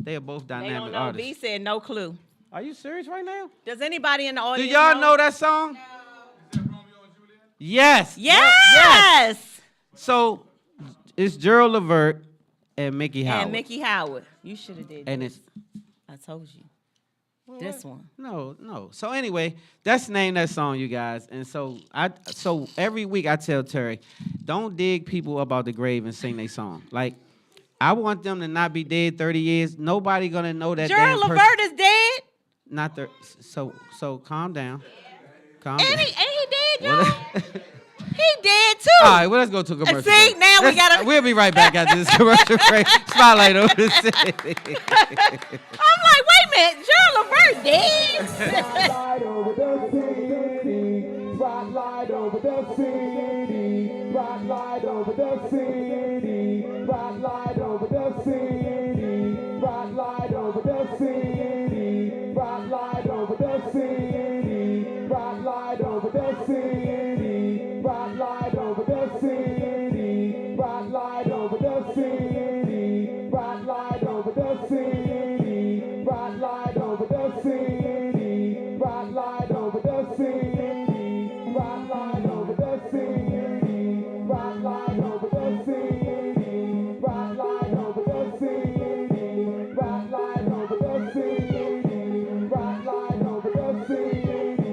they are both They dynamic don't know. artists. B said no clue. Are you serious right now? Does anybody in the Do audience y'all know that song? Yes. Yes. So it's Gerald Levert and Mickey Howard. And Mickey Howard. You should have did. And this. I told you. This one. No. So anyway, that's the name of that song, you guys. And so every week I tell Terry, don't dig people about the grave and sing their song. Like, I want them to not be dead 30 years. Nobody gonna know that Gerald damn person. Levert is dead. Not there. So calm down. Calm And down. he dead, y'all. Well, He dead too. all right, well, let's go to a commercial See, break. now we gotta- We'll be right back after this commercial break. Spotlight over the city. I'm like, wait a minute, Gerald Levert dead. Spotlight over the city. Spotlight over the city. Spotlight over the city. Spotlight over the city. Spotlight over the city. Spotlight over the city. Spotlight over the city. Spotlight over the city. Spotlight over the city. Spotlight over the city. Spotlight over the city. Spotlight over the city. Spotlight over the city. Spotlight over the city. Spotlight over the city. Spotlight over the city. Spotlight over the city.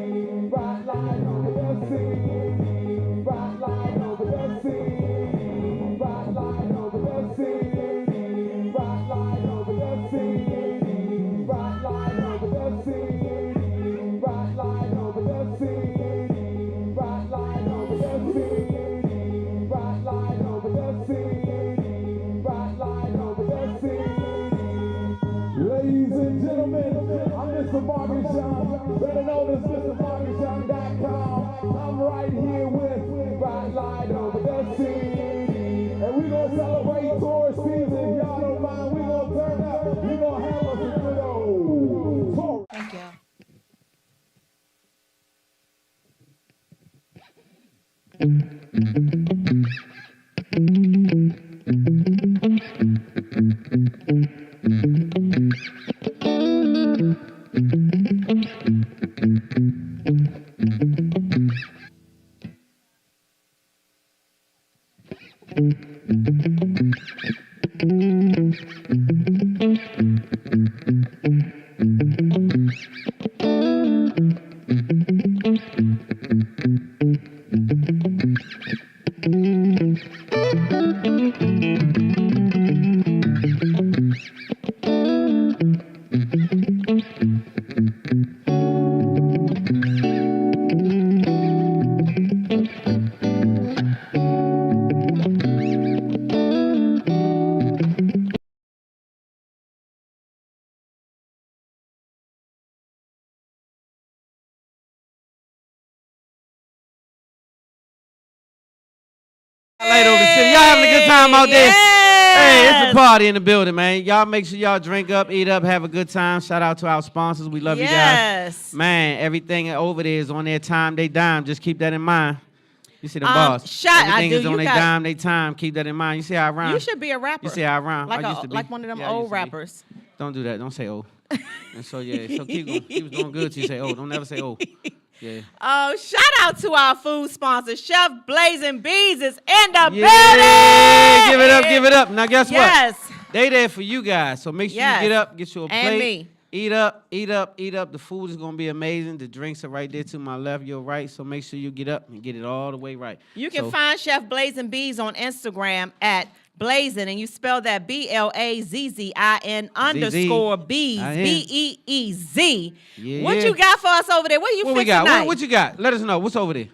right here with Spotlight over the city. And we gonna celebrate tourist season. If y'all don't mind, we gonna turn up. We gonna have us a good old tour. Thank you. Light over the city. Y'all having a good time out there? Yes. Hey, it's a party in the building, man. Y'all make sure y'all drink up, eat up, have a good time. Shout out to our sponsors. We love you guys. Yes. Man, everything over there is on their time, they dime. Just keep that in mind. You see the boss. Everything is on their dime, they time. Keep that in mind. You see how I rhyme? You should be a rapper. You see how I rhyme? Like, I used to be. like one of them Yeah, I used old to be. rappers. Don't do that. Don't say oh. And so, yeah. So keep going. He was doing good till you say oh. Don't never say oh. Yeah. Oh, shout out to our food sponsor, Chef Blazing Bees is in the building. Give it up, give it up. Now guess Yes. what? They there for you guys. So make sure Yes. you get up, get you a plate. And me. Eat up, eat up, eat up. The food is gonna be amazing. The drinks are right there to my left, your right. So make sure you get up and get it all the way right. You can So- find Chef Blazing Bees on Instagram at Blazing, and you spell that BLAZZIN _ Bees, I am. BEEZ. Yeah. What you got for us over there? What you What fixing we got? tonight? What you got? Let us know. What's over there?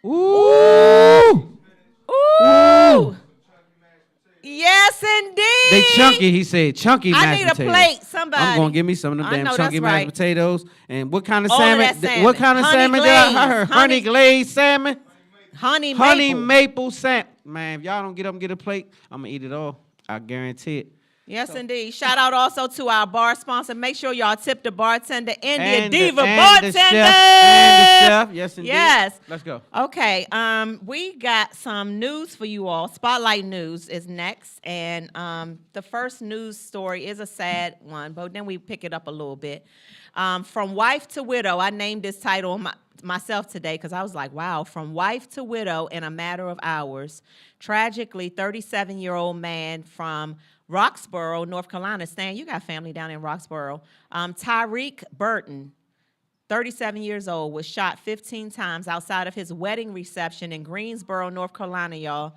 Ooh. Ooh. Yes, indeed. They chunky, he said. Chunky mashed I need a potatoes. plate, somebody. I'm gonna give me some of them I damn know, chunky that's mashed right. potatoes. And what kind of All of salmon? that salmon. What kind of Honey salmon did I glazed. heard? Honey glazed salmon. Honey Honey maple. maple salmon. Man, if y'all don't get up and get a plate, I'm gonna eat it all. I guarantee it. Yes, indeed. Shout out also to our bar sponsor. Make sure y'all tip the bartender, India And the- Diva and Bartender. the chef, and the chef. Yes, indeed. Yes. Let's go. Okay. We got some news for you all. Spotlight News is next, and the first news story is a sad one, but then we pick it up a little bit. From wife to widow. I named this title myself today because I was like, wow, from wife to widow in a matter of hours. Tragically, 37-year-old man from Roxborough, North Carolina. Stan, you got family down in Roxborough. Tyreek Burton, 37 years old, was shot 15 times outside of his wedding reception in Greensboro, North Carolina, y'all.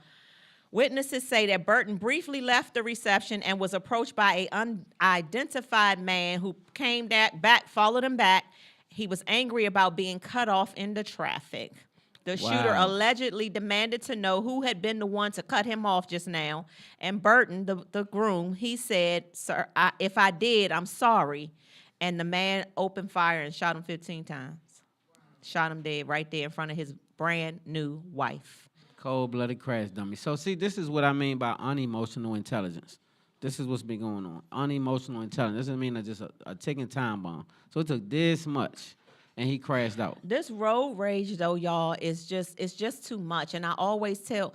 Witnesses say that Burton briefly left the reception and was approached by an unidentified man who came back, followed him back. He was angry about being cut off in the traffic. The shooter allegedly demanded to know who had been the one to cut him off just now. And Burton, the groom, he said, "Sir, if I did, I'm sorry." And the man opened fire and shot him 15 times. Shot him dead right there in front of his brand new wife. Cold-blooded crash dummy. So see, this is what I mean by unemotional intelligence. This is what's been going on. Unemotional intelligence. Doesn't mean just a ticking time bomb. So it took this much, and he crashed out. This road rage, though, y'all, it's just too much. And I always tell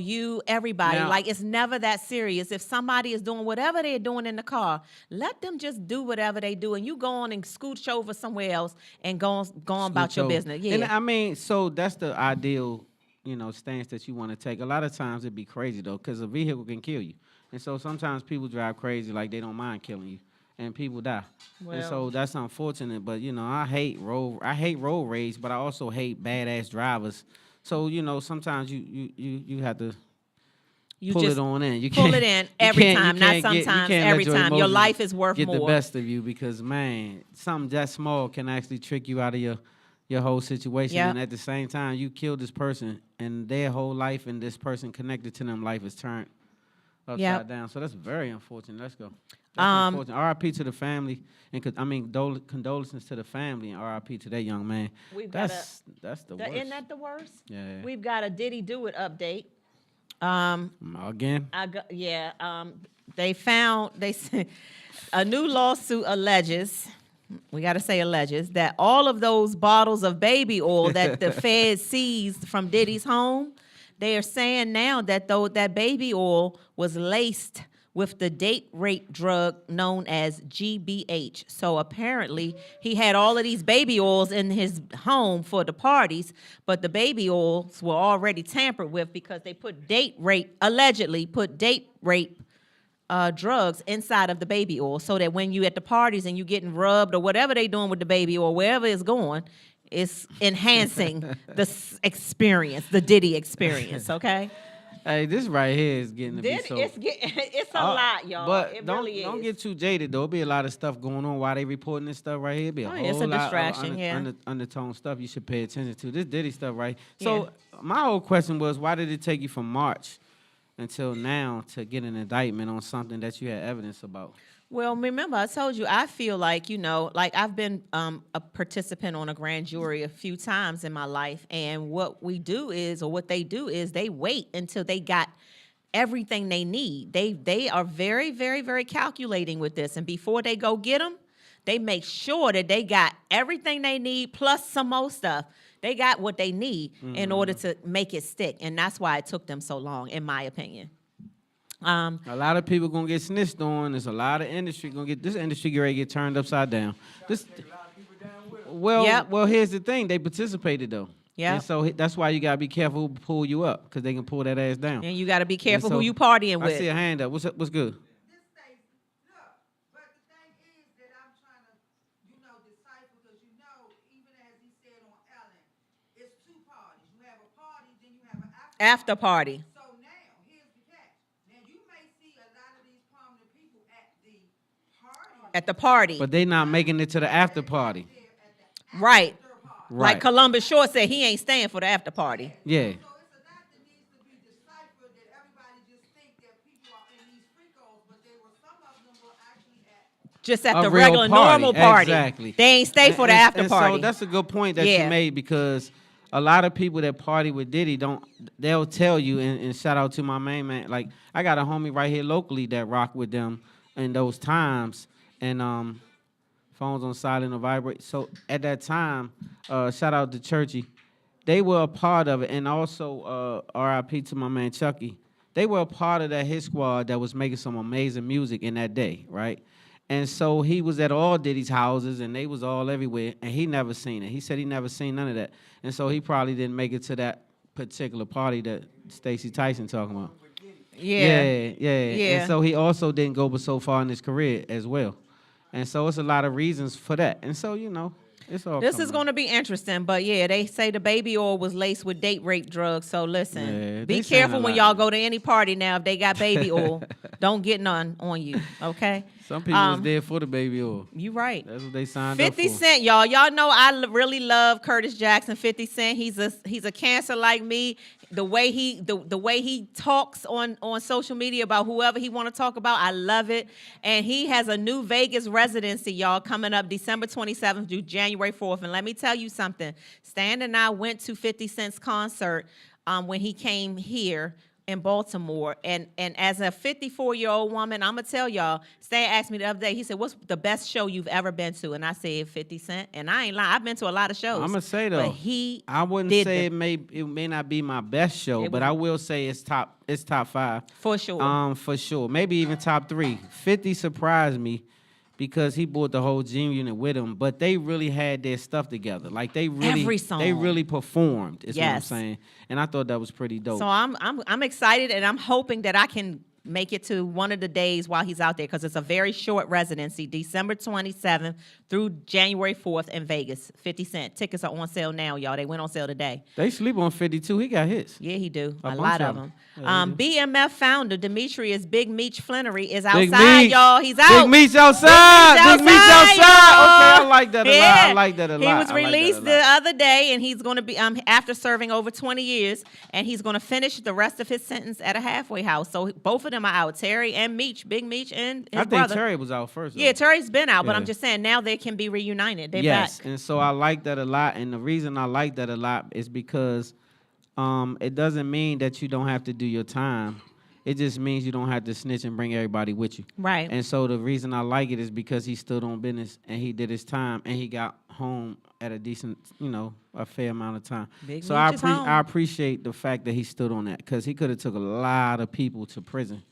you, everybody, Now- like, it's never that serious. If somebody is doing whatever they're doing in the car, let them just do whatever they do, and you go on and scooch over somewhere else and go on about your So- business. Yeah. And I mean, so that's the ideal, stance that you want to take. A lot of times it'd be crazy though, because a vehicle can kill you. And so sometimes people drive crazy, like they don't mind killing you, and people die. And so that's unfortunate. But I hate road rage, but I also hate badass drivers. So sometimes you have to You pull just it on in. You pull can't- it in you every can't- you time, not can't get- you sometimes, can't every let time. Your emotions life is worth get more. the best of you, because man, something that small can actually trick you out of your whole situation. Yep. And at the same time, you kill this person, and their whole life and this person connected to them life is turned upside Yep. down. So that's very unfortunate. Let's go. That's unfortunate. R.I.P. to the family, and condolences to the family, and R.I.P. to that young man. That's the worst. Isn't that the worst? Yeah. We've got a Diddy Do It update. Again. They said a new lawsuit alleges. We got to say alleges that all of those bottles of baby oil that the Fed seized from Diddy's home, they are saying now that that baby oil was laced with the date rape drug known as GBH. So apparently he had all of these baby oils in his home for the parties, but the baby oils were already tampered with because they allegedly put date rape drugs inside of the baby oil, so that when you at the parties and you getting rubbed or whatever they doing with the baby oil, wherever it's going, it's enhancing the experience, the Diddy experience, okay? Hey, this right here is getting to be so... It's a lot, y'all. But it don't really don't is. get too jaded, though. There'll be a lot of stuff going on while they reporting this stuff right here. It'll be a whole it's a lot distraction, of undertone stuff you should pay attention to. This Diddy stuff, right? So my whole question was, why did it take you from March until now to get an indictment on something that you had evidence about? Well, remember, I told you, I feel like, like I've been a participant on a grand jury a few times in my life. And what they do is they wait until they got everything they need. They are very, very, very calculating with this. And before they go get them, they make sure that they got everything they need plus some more stuff. They got what they need in order to make it stick. And that's why it took them so long, in my opinion. A lot of people gonna get snitched on. There's a lot of industry this industry ready to get turned upside down. Well, here's the thing. They participated though. Yeah. And so that's why you gotta be careful who pull you up, because they can pull that ass down. And you gotta be careful who you partying with. I see a hand up. What's good? After party. So now, here's the catch. Now, you may see a lot of these prominent people at the party. But they not making it to the after party. Right. Right. Like Columbus Short said, he ain't staying for the after party. Yeah. Just at the regular, normal party. Exactly. They ain't stay for the after party. So that's a good point that you made, because a lot of people that party with Diddy they'll tell you, and shout out to my main man. Like, I got a homie right here locally that rock with them in those times, and phones on silent or vibrate. So at that time, shout out to Churchy. They were a part of it, and also RIP to my man Chucky. They were a part of that hit squad that was making some amazing music in that day, right? And so he was at all Diddy's houses, and they was all everywhere, and he never seen it. He said he never seen none of that. And so he probably didn't make it to that particular party that Stacey Tyson talking about. Yeah. And so he also didn't go but so far in his career as well. And so it's a lot of reasons for that. And so, it's all This is going to be interesting, but they say the baby oil was laced with date rape drugs. So listen, be careful when y'all go to any party now. If they got baby oil, don't get none on you, okay? Some people was there for the baby oil. You right. That's what they signed up for. 50 Cent, y'all. Y'all know I really love Curtis Jackson. 50 Cent, he's a cancer like me. The way he talks on social media about whoever he want to talk about, I love it. And he has a new Vegas residency, y'all, coming up December 27th through January 4th. And let me tell you something. Stan and I went to 50 Cent's concert when he came here in Baltimore, and as a 54-year-old woman, I'm gonna tell y'all, Stan asked me the other day, he said, what's the best show you've ever been to? And I said 50 Cent, and I ain't lying, I've been to a lot of shows. I'm gonna say though, but I wouldn't say it may not be my best show, but I will say it's top 5 for sure. For sure, maybe even top 3. 50 surprised me because he brought the whole gym unit with him, but they really had their stuff together. Like they really performed. Is what I'm saying, and I thought that was pretty dope. So I'm excited, and I'm hoping that I can make it to one of the days while he's out there, because it's a very short residency, December 27th through January 4th in Vegas. 50 Cent tickets are on sale now, y'all. They went on sale today. They sleep on 52. He got hits. Yeah, he do. A lot of them. BMF founder Demetrius Big Meech Flannery is Big outside, Meech. y'all. He's out. Big Meech outside. Big Meech outside. Okay, I like that a lot. I like that a lot. He was released the other day, and he's going to be after serving over 20 years, and he's going to finish the rest of his sentence at a halfway house. So both of of them are out. Terry and Meech, Big Meech and his I think brother. Terry was out first. Though. Yeah, Terry's been out, but I'm Yeah. just saying now they can be reunited. They're Yes, back. and so I like that a lot. And the reason I like that a lot is because it doesn't mean that you don't have to do your time. It just means you don't have to snitch and bring everybody with you. Right. And so the reason I like it is because he stood on business and he did his time and he got home at a decent, a fair amount of time. Big So Meech is home. I appreciate the fact that he stood on that because he could have took a lot of people to prison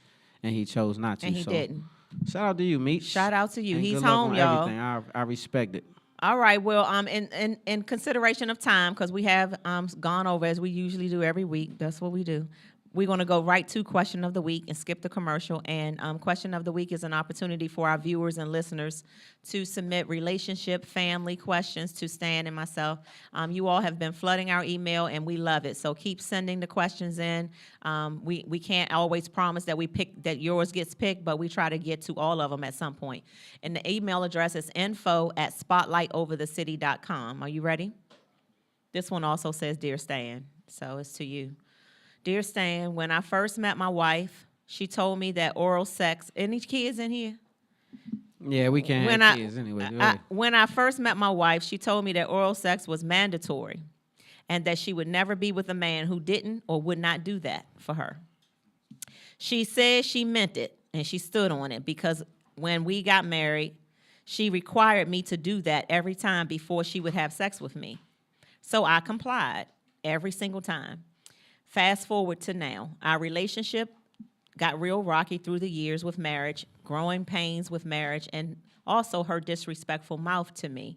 and he chose not to. And he so didn't. Shout out to you, Meech. Shout out to you. And He's good luck home, on y'all. everything. I respect it. All right. Well, in consideration of time, because we have gone over as we usually do every week. That's what we do. We're going to go right to question of the week and skip the commercial. And question of the week is an opportunity for our viewers and listeners to submit relationship, family questions to Stan and myself. You all have been flooding our email, and we love it. So keep sending the questions in. We can't always promise that yours gets picked, but we try to get to all of them at some point. And the email address is info@spotlightoverthecity.com. Are you ready? This one also says, Dear Stan, so it's to you. Dear Stan, when I first met my wife, she told me that oral sex. Any kids in here? Yeah, we can't have kids anyway. Go ahead. When I first met my wife, she told me that oral sex was mandatory and that she would never be with a man who didn't or would not do that for her. She said she meant it and she stood on it because when we got married, she required me to do that every time before she would have sex with me. So I complied every single time. Fast forward to now. Our relationship got real rocky through the years with marriage, growing pains with marriage, and also her disrespectful mouth to me.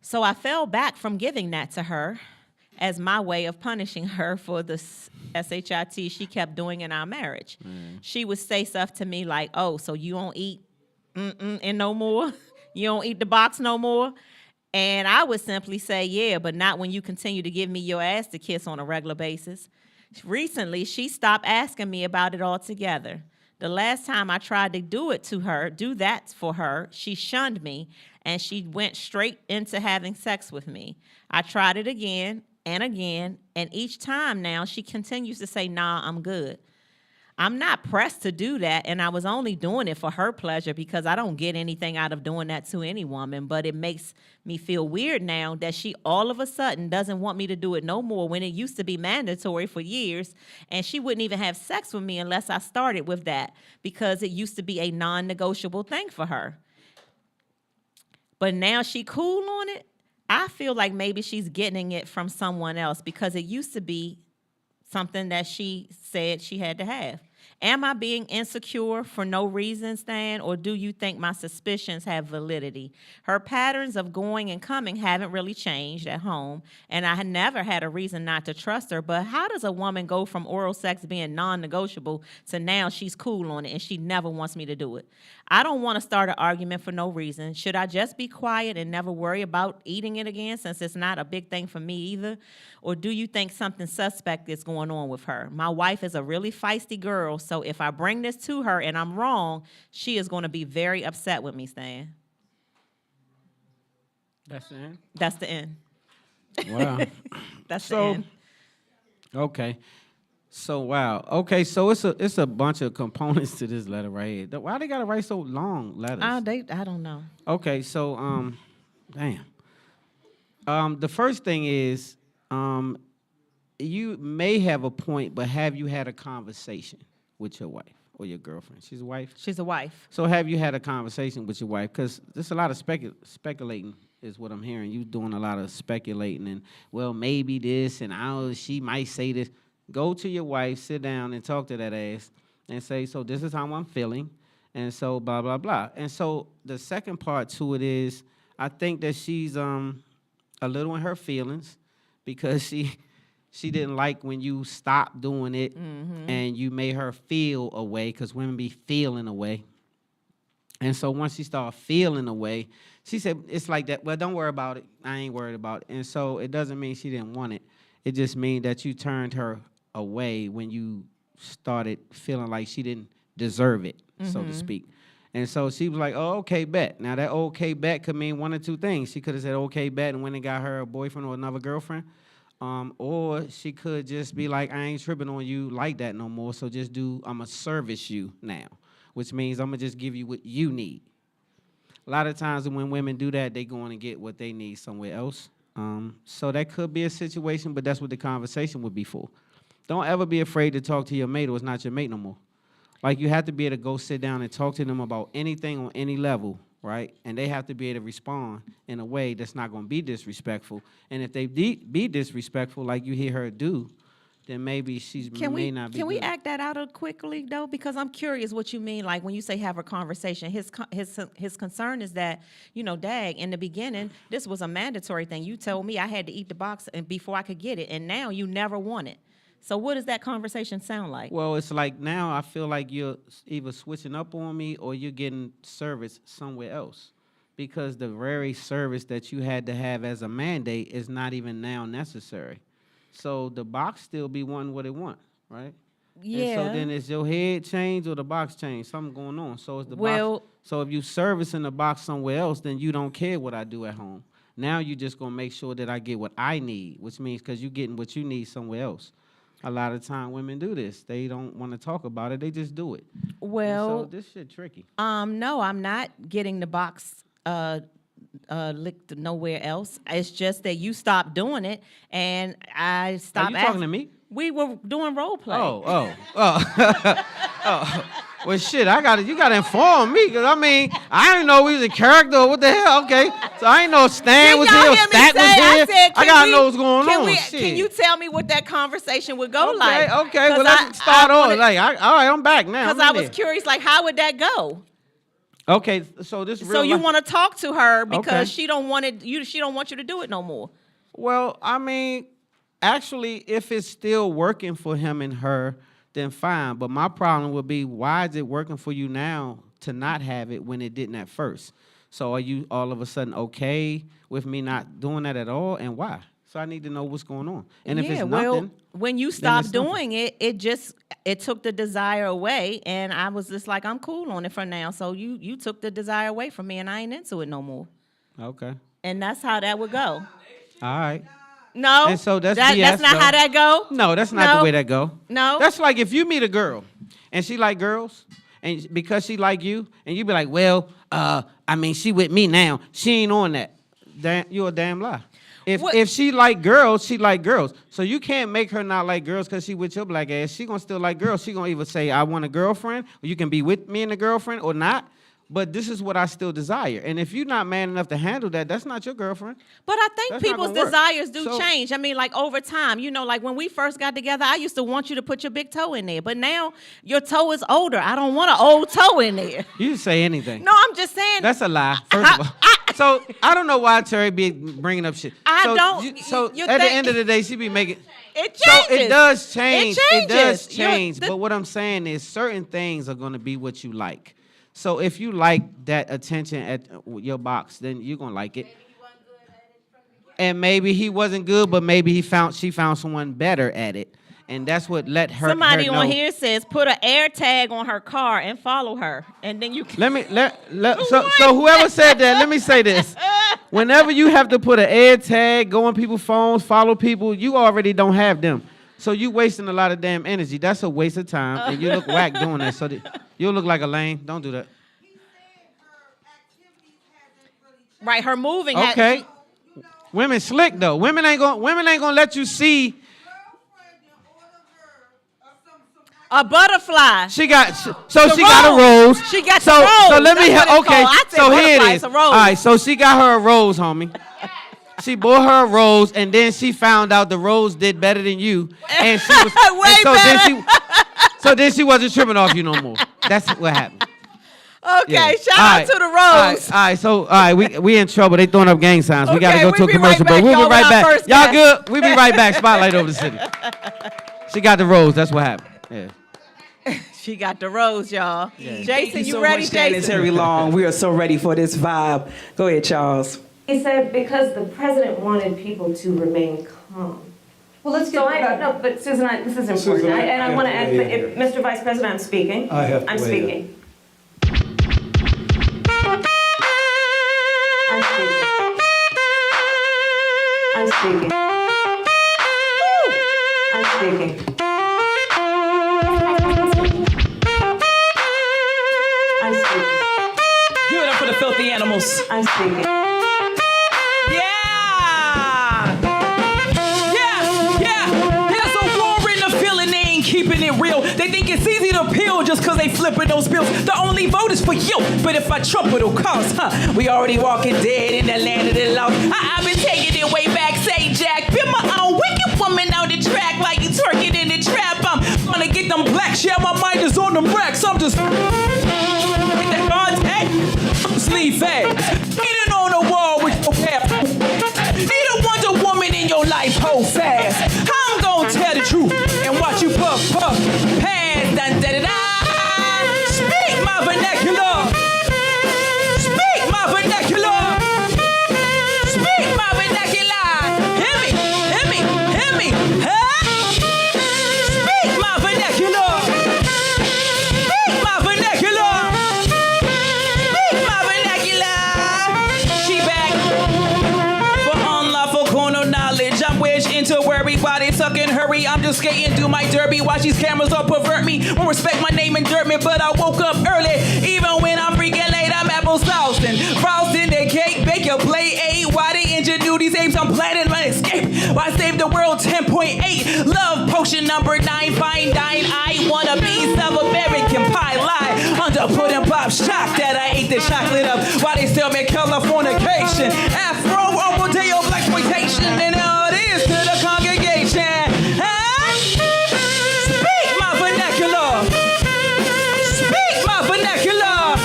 So I fell back from giving that to her as my way of punishing her for the SHIT she kept doing in our marriage. She would say stuff to me like, oh, so you don't eat and no more? You don't eat the box no more? And I would simply say, yeah, but not when you continue to give me your ass to kiss on a regular basis. Recently, she stopped asking me about it altogether. The last time I tried to do that for her, she shunned me, and she went straight into having sex with me. I tried it again, and each time now she continues to say, nah, I'm good. I'm not pressed to do that, and I was only doing it for her pleasure because I don't get anything out of doing that to any woman, but it makes me feel weird now that she all of a sudden doesn't want me to do it no more when it used to be mandatory for years, and she wouldn't even have sex with me unless I started with that because it used to be a non-negotiable thing for her. But now she cool on it. I feel like maybe she's getting it from someone else because it used to be something that she said she had to have. Am I being insecure for no reason, Stan, or do you think my suspicions have validity? Her patterns of going and coming haven't really changed at home, and I had never had a reason not to trust her, but how does a woman go from oral sex being non-negotiable to now she's cool on it and she never wants me to do it? I don't want to start an argument for no reason. Should I just be quiet and never worry about eating it again since it's not a big thing for me either? Or do you think something suspect is going on with her? My wife is a really feisty girl, so if I bring this to her and I'm wrong, she is going to be very upset with me, Stan. That's the end? That's the end. Wow. That's the end. Okay. So, wow. Okay, so it's a bunch of components to this letter right here. Why they got to write so long letters? I don't know. Okay, so, damn. The first thing is, you may have a point, but have you had a conversation with your wife or your girlfriend? She's a wife? She's a wife. So have you had a conversation with your wife? Because there's a lot of speculating is what I'm hearing. You doing a lot of speculating and, well, maybe this and she might say this. Go to your wife, sit down and talk to that ass and say, so this is how I'm feeling, and so blah, blah, blah. And so the second part to it is I think that she's a little in her feelings because she didn't like when you stopped doing it and you made her feel a way because women be feeling a way. And so once she started feeling a way, she said, it's like that. Well, don't worry about it. I ain't worried about it. And so it doesn't mean she didn't want it. It just means that you turned her away when you started feeling like she didn't deserve it, so to speak. And so she was like, oh, okay, bet. Now, that okay, bet could mean one or two things. She could have said, okay, bet, and went and got her a boyfriend or another girlfriend. Or she could just be like, I ain't tripping on you like that no more, so just I'ma service you now, which means I'ma just give you what you need. A lot of times when women do that, they going to get what they need somewhere else. So that could be a situation, but that's what the conversation would be for. Don't ever be afraid to talk to your mate or it's not your mate no more. Like, you have to be able to go sit down and talk to them about anything on any level, right? And they have to be able to respond in a way that's not going to be disrespectful. And if they be disrespectful, like you hear her do, then maybe she may not be Can we good. act that out quickly, though? Because I'm curious what you mean, like when you say have a conversation. His concern is that, dag, in the beginning, this was a mandatory thing. You told me I had to eat the box and before I could get it, and now you never want it. So what does that conversation sound like? Well, it's like now I feel like you're either switching up on me or you're getting service somewhere else, because the very service that you had to have as a mandate is not even now necessary. So the box still be wanting what it want, right? Yeah. And so then is your head changed or the box changed? Something going on. So it's the Well, box. So if you servicing the box somewhere else, then you don't care what I do at home. Now you just gonna make sure that I get what I need, which means because you getting what you need somewhere else. A lot of time women do this. They don't want to talk about it. They just do it. Well, And so this shit tricky. no, I'm not getting the box licked nowhere else. It's just that you stopped doing it, and I stopped. Are you talking to me? We were doing role play. Oh. Oh. Well, shit, you gotta inform me, because, I didn't know we was a character or what the hell. Okay, so I ain't know Stan was here or Stack was here. I gotta know what's going on. Shit. Can you tell me what that conversation would go like? Okay, well, let's start off. All right, I'm back now. Because I was curious, like, how would that go? Okay, so this real So you life- want to talk to her because Okay. she don't want it. She don't want you to do it no more. Well, actually, if it's still working for him and her, then fine. But my problem would be, why is it working for you now to not have it when it didn't at first? So are you all of a sudden okay with me not doing that at all, and why? So I need to know what's going on. And if it's nothing, when you then stopped it's nothing. doing it, it took the desire away, and I was just like, I'm cool on it for now. So you took the desire away from me, and I ain't into it no more. Okay. And that's how that would go. All right. No, And so that's that's BS, not though. how that go. No, that's not the way that go. No. That's like if you meet a girl and she like girls, and because she like you, and you be like, well, she with me now. She ain't on that. You're a damn lie. If she like girls, she like girls. So you can't make her not like girls because she with your black ass. She gonna still like girls. She gonna either say, I want a girlfriend, or you can be with me and a girlfriend or not. But this is what I still desire. And if you're not man enough to handle that, that's not your girlfriend. But I think That's not people's gonna work. desires do So- change. Like over time, like when we first got together, I used to want you to put your big toe in there. But now your toe is older. I don't want an old toe in there. You just say anything. No, I'm just saying. That's a lie, first of all. So I don't know why Terry be bringing up shit. I So don't- So you at the think- end of the day, she be making. It So changes. it does change. It does changes. change. But what I'm saying is, certain things are going to be what you like. So if you like that attention at your box, then you're going to like it. And maybe he wasn't good, but maybe she found someone better at it. And that's what let her Somebody her on know. here says put an air tag on her car and follow her, and then you can. So whoever said that, let me say this. Whenever you have to put an air tag, go on people's phones, follow people, you already don't have them. So you wasting a lot of damn energy. That's a waste of time, and you look whack doing that. So you'll look like a lame. Don't do that. Right, her moving. Okay. Women slick though. Women ain't gonna let you see. A butterfly. She got a rose. She got so, the rose. So let me That's what it's okay. called. I said So here butterfly, it it's is. a rose. All right. So she got her a rose, homie. She bought her a rose, and then she found out the rose did better than you, and she was Way and so better. then she wasn't tripping off you no more. That's what happened. Okay, Yeah. shout All out right. to the rose. All right. So we in trouble. They throwing up gang signs. We gotta Okay, go to a we'll be commercial right break. back, We'll y'all, be right with our back. first Y'all guest. good? We'll be right back. Spotlight over the city. She got the rose. That's what happened. Yeah. She got the rose, y'all. Thank Jason, you so ready, much, Stan and Jason? Terry Long. We are so ready for this vibe. Go ahead, Charles. He said because the president wanted people to remain calm. Well, let's So get no, but Susan, this is important, Susan, and I want to have add, to weigh in Mr. Vice President, I'm speaking. I have to I'm weigh in. speaking. I'm speaking. I'm speaking. speaking. I'm speaking. Give it up for the filthy animals. I'm speaking. There's a war in the feeling, they ain't keeping it real. They think it's easy to peel just cause they flipping those bills. The only vote is for you, but if I trump it'll cost, we already walking dead in the land of the lost. I've been taking it way back, say Jack. Been my own wicked woman out the track like you twerking in the trap. I'm gonna get them blacks, yeah, my mind is on them racks. I'm just hit that contact, sleeve fast. Getting on the wall with your cap. Need a Wonder Woman in your life, hold fast. I'm gonna tell the truth and watch you puff, puff, pass, dun, da, da, da. Speak my vernacular. Speak my vernacular. Speak my vernacular. Hear me, hear me, hear me. Huh? Speak my vernacular. Speak my vernacular. Speak my vernacular. She back for unlawful corner knowledge. I'm wedged into worry while they suck and hurry. I'm just skating through my derby. Watch these cameras all pervert me. Won't respect my name and dirt me, but I woke up early. Even when I'm freaking late, I'm apple saucing. Frosting the cake, bake your plate 8. Why they engineer these apes? I'm planning my escape. Why save the world 10.8? Love potion number 9, fine dine. I wanna be South American pie lie. Under pudding pop shock that I ate the chocolate up. Why they still make Californication? Afro, Rodeo, blaxploitation, and all this to the congregation. Huh? Speak my vernacular. Speak my vernacular.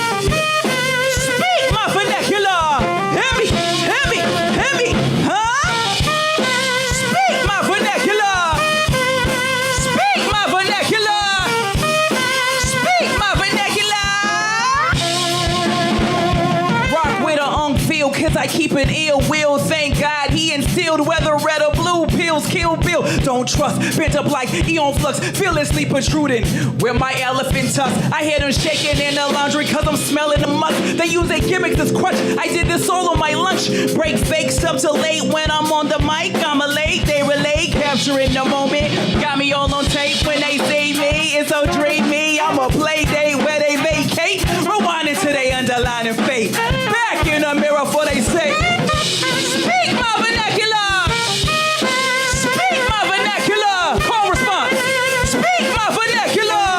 Speak my vernacular. Hear me, hear me, hear me. Huh? Speak my vernacular. Speak my vernacular. Speak my vernacular. Rock with a feel, cause I keep an ill will. Thank God he instilled whether red or blue pills kill Bill. Don't trust, bent up like Eon Flux, fearlessly protruding with my elephant tusk. I hear them shaking in the laundry cause I'm smelling the musk. They use their gimmicks as crutch. I did this all on my lunch break. Fake stuff till late when I'm on the mic. I'm a late, they relate, capturing the moment. Got me all on tape when they say me. It's so dreamy. I'm a play date where they vacate. Rewinding to they underlining fate. Back in the mirror for they say. Speak my vernacular. Speak my vernacular. Call response. Speak my vernacular.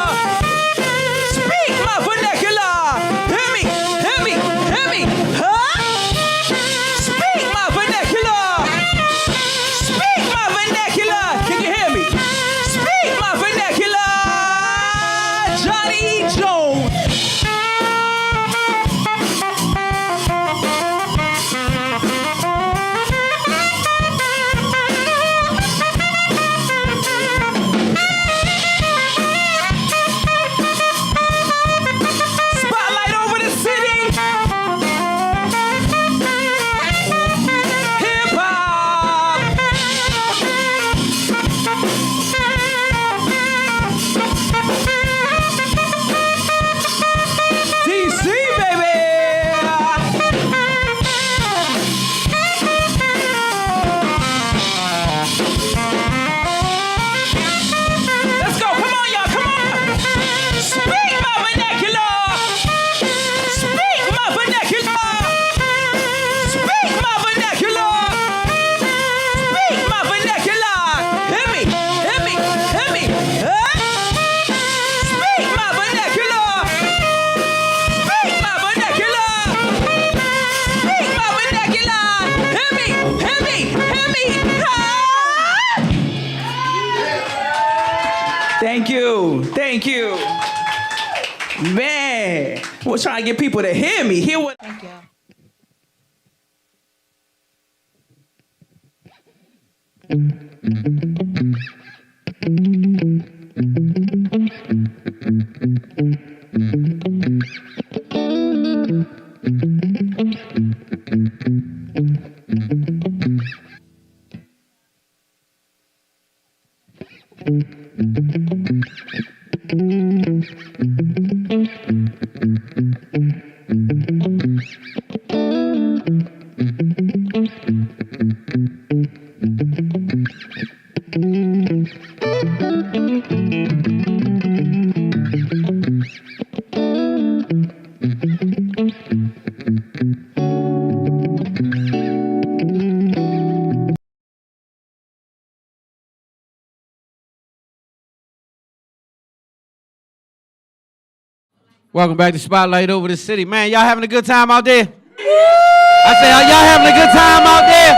Speak my vernacular. Hear me, hear me, hear me. Huh? Speak my vernacular. Speak my vernacular. Can you hear me? Speak my vernacular. Johnny Jones. Spotlight over the city. Hip hop. DC, baby. Let's go. Come on, y'all. Come on. Speak my vernacular. Speak my vernacular. Speak my vernacular. Speak my vernacular. Hear me. Hear me. Hear me. Huh? Speak my vernacular. Speak my vernacular. Speak my vernacular. Hear me. Hear me. Hear me. Huh? Thank you. Thank you. Man, we're trying to get people to hear me. Hear what? Thank you. Welcome back to Spotlight Over the City. Man, y'all having a good time out there? I say, are y'all having a good time out there?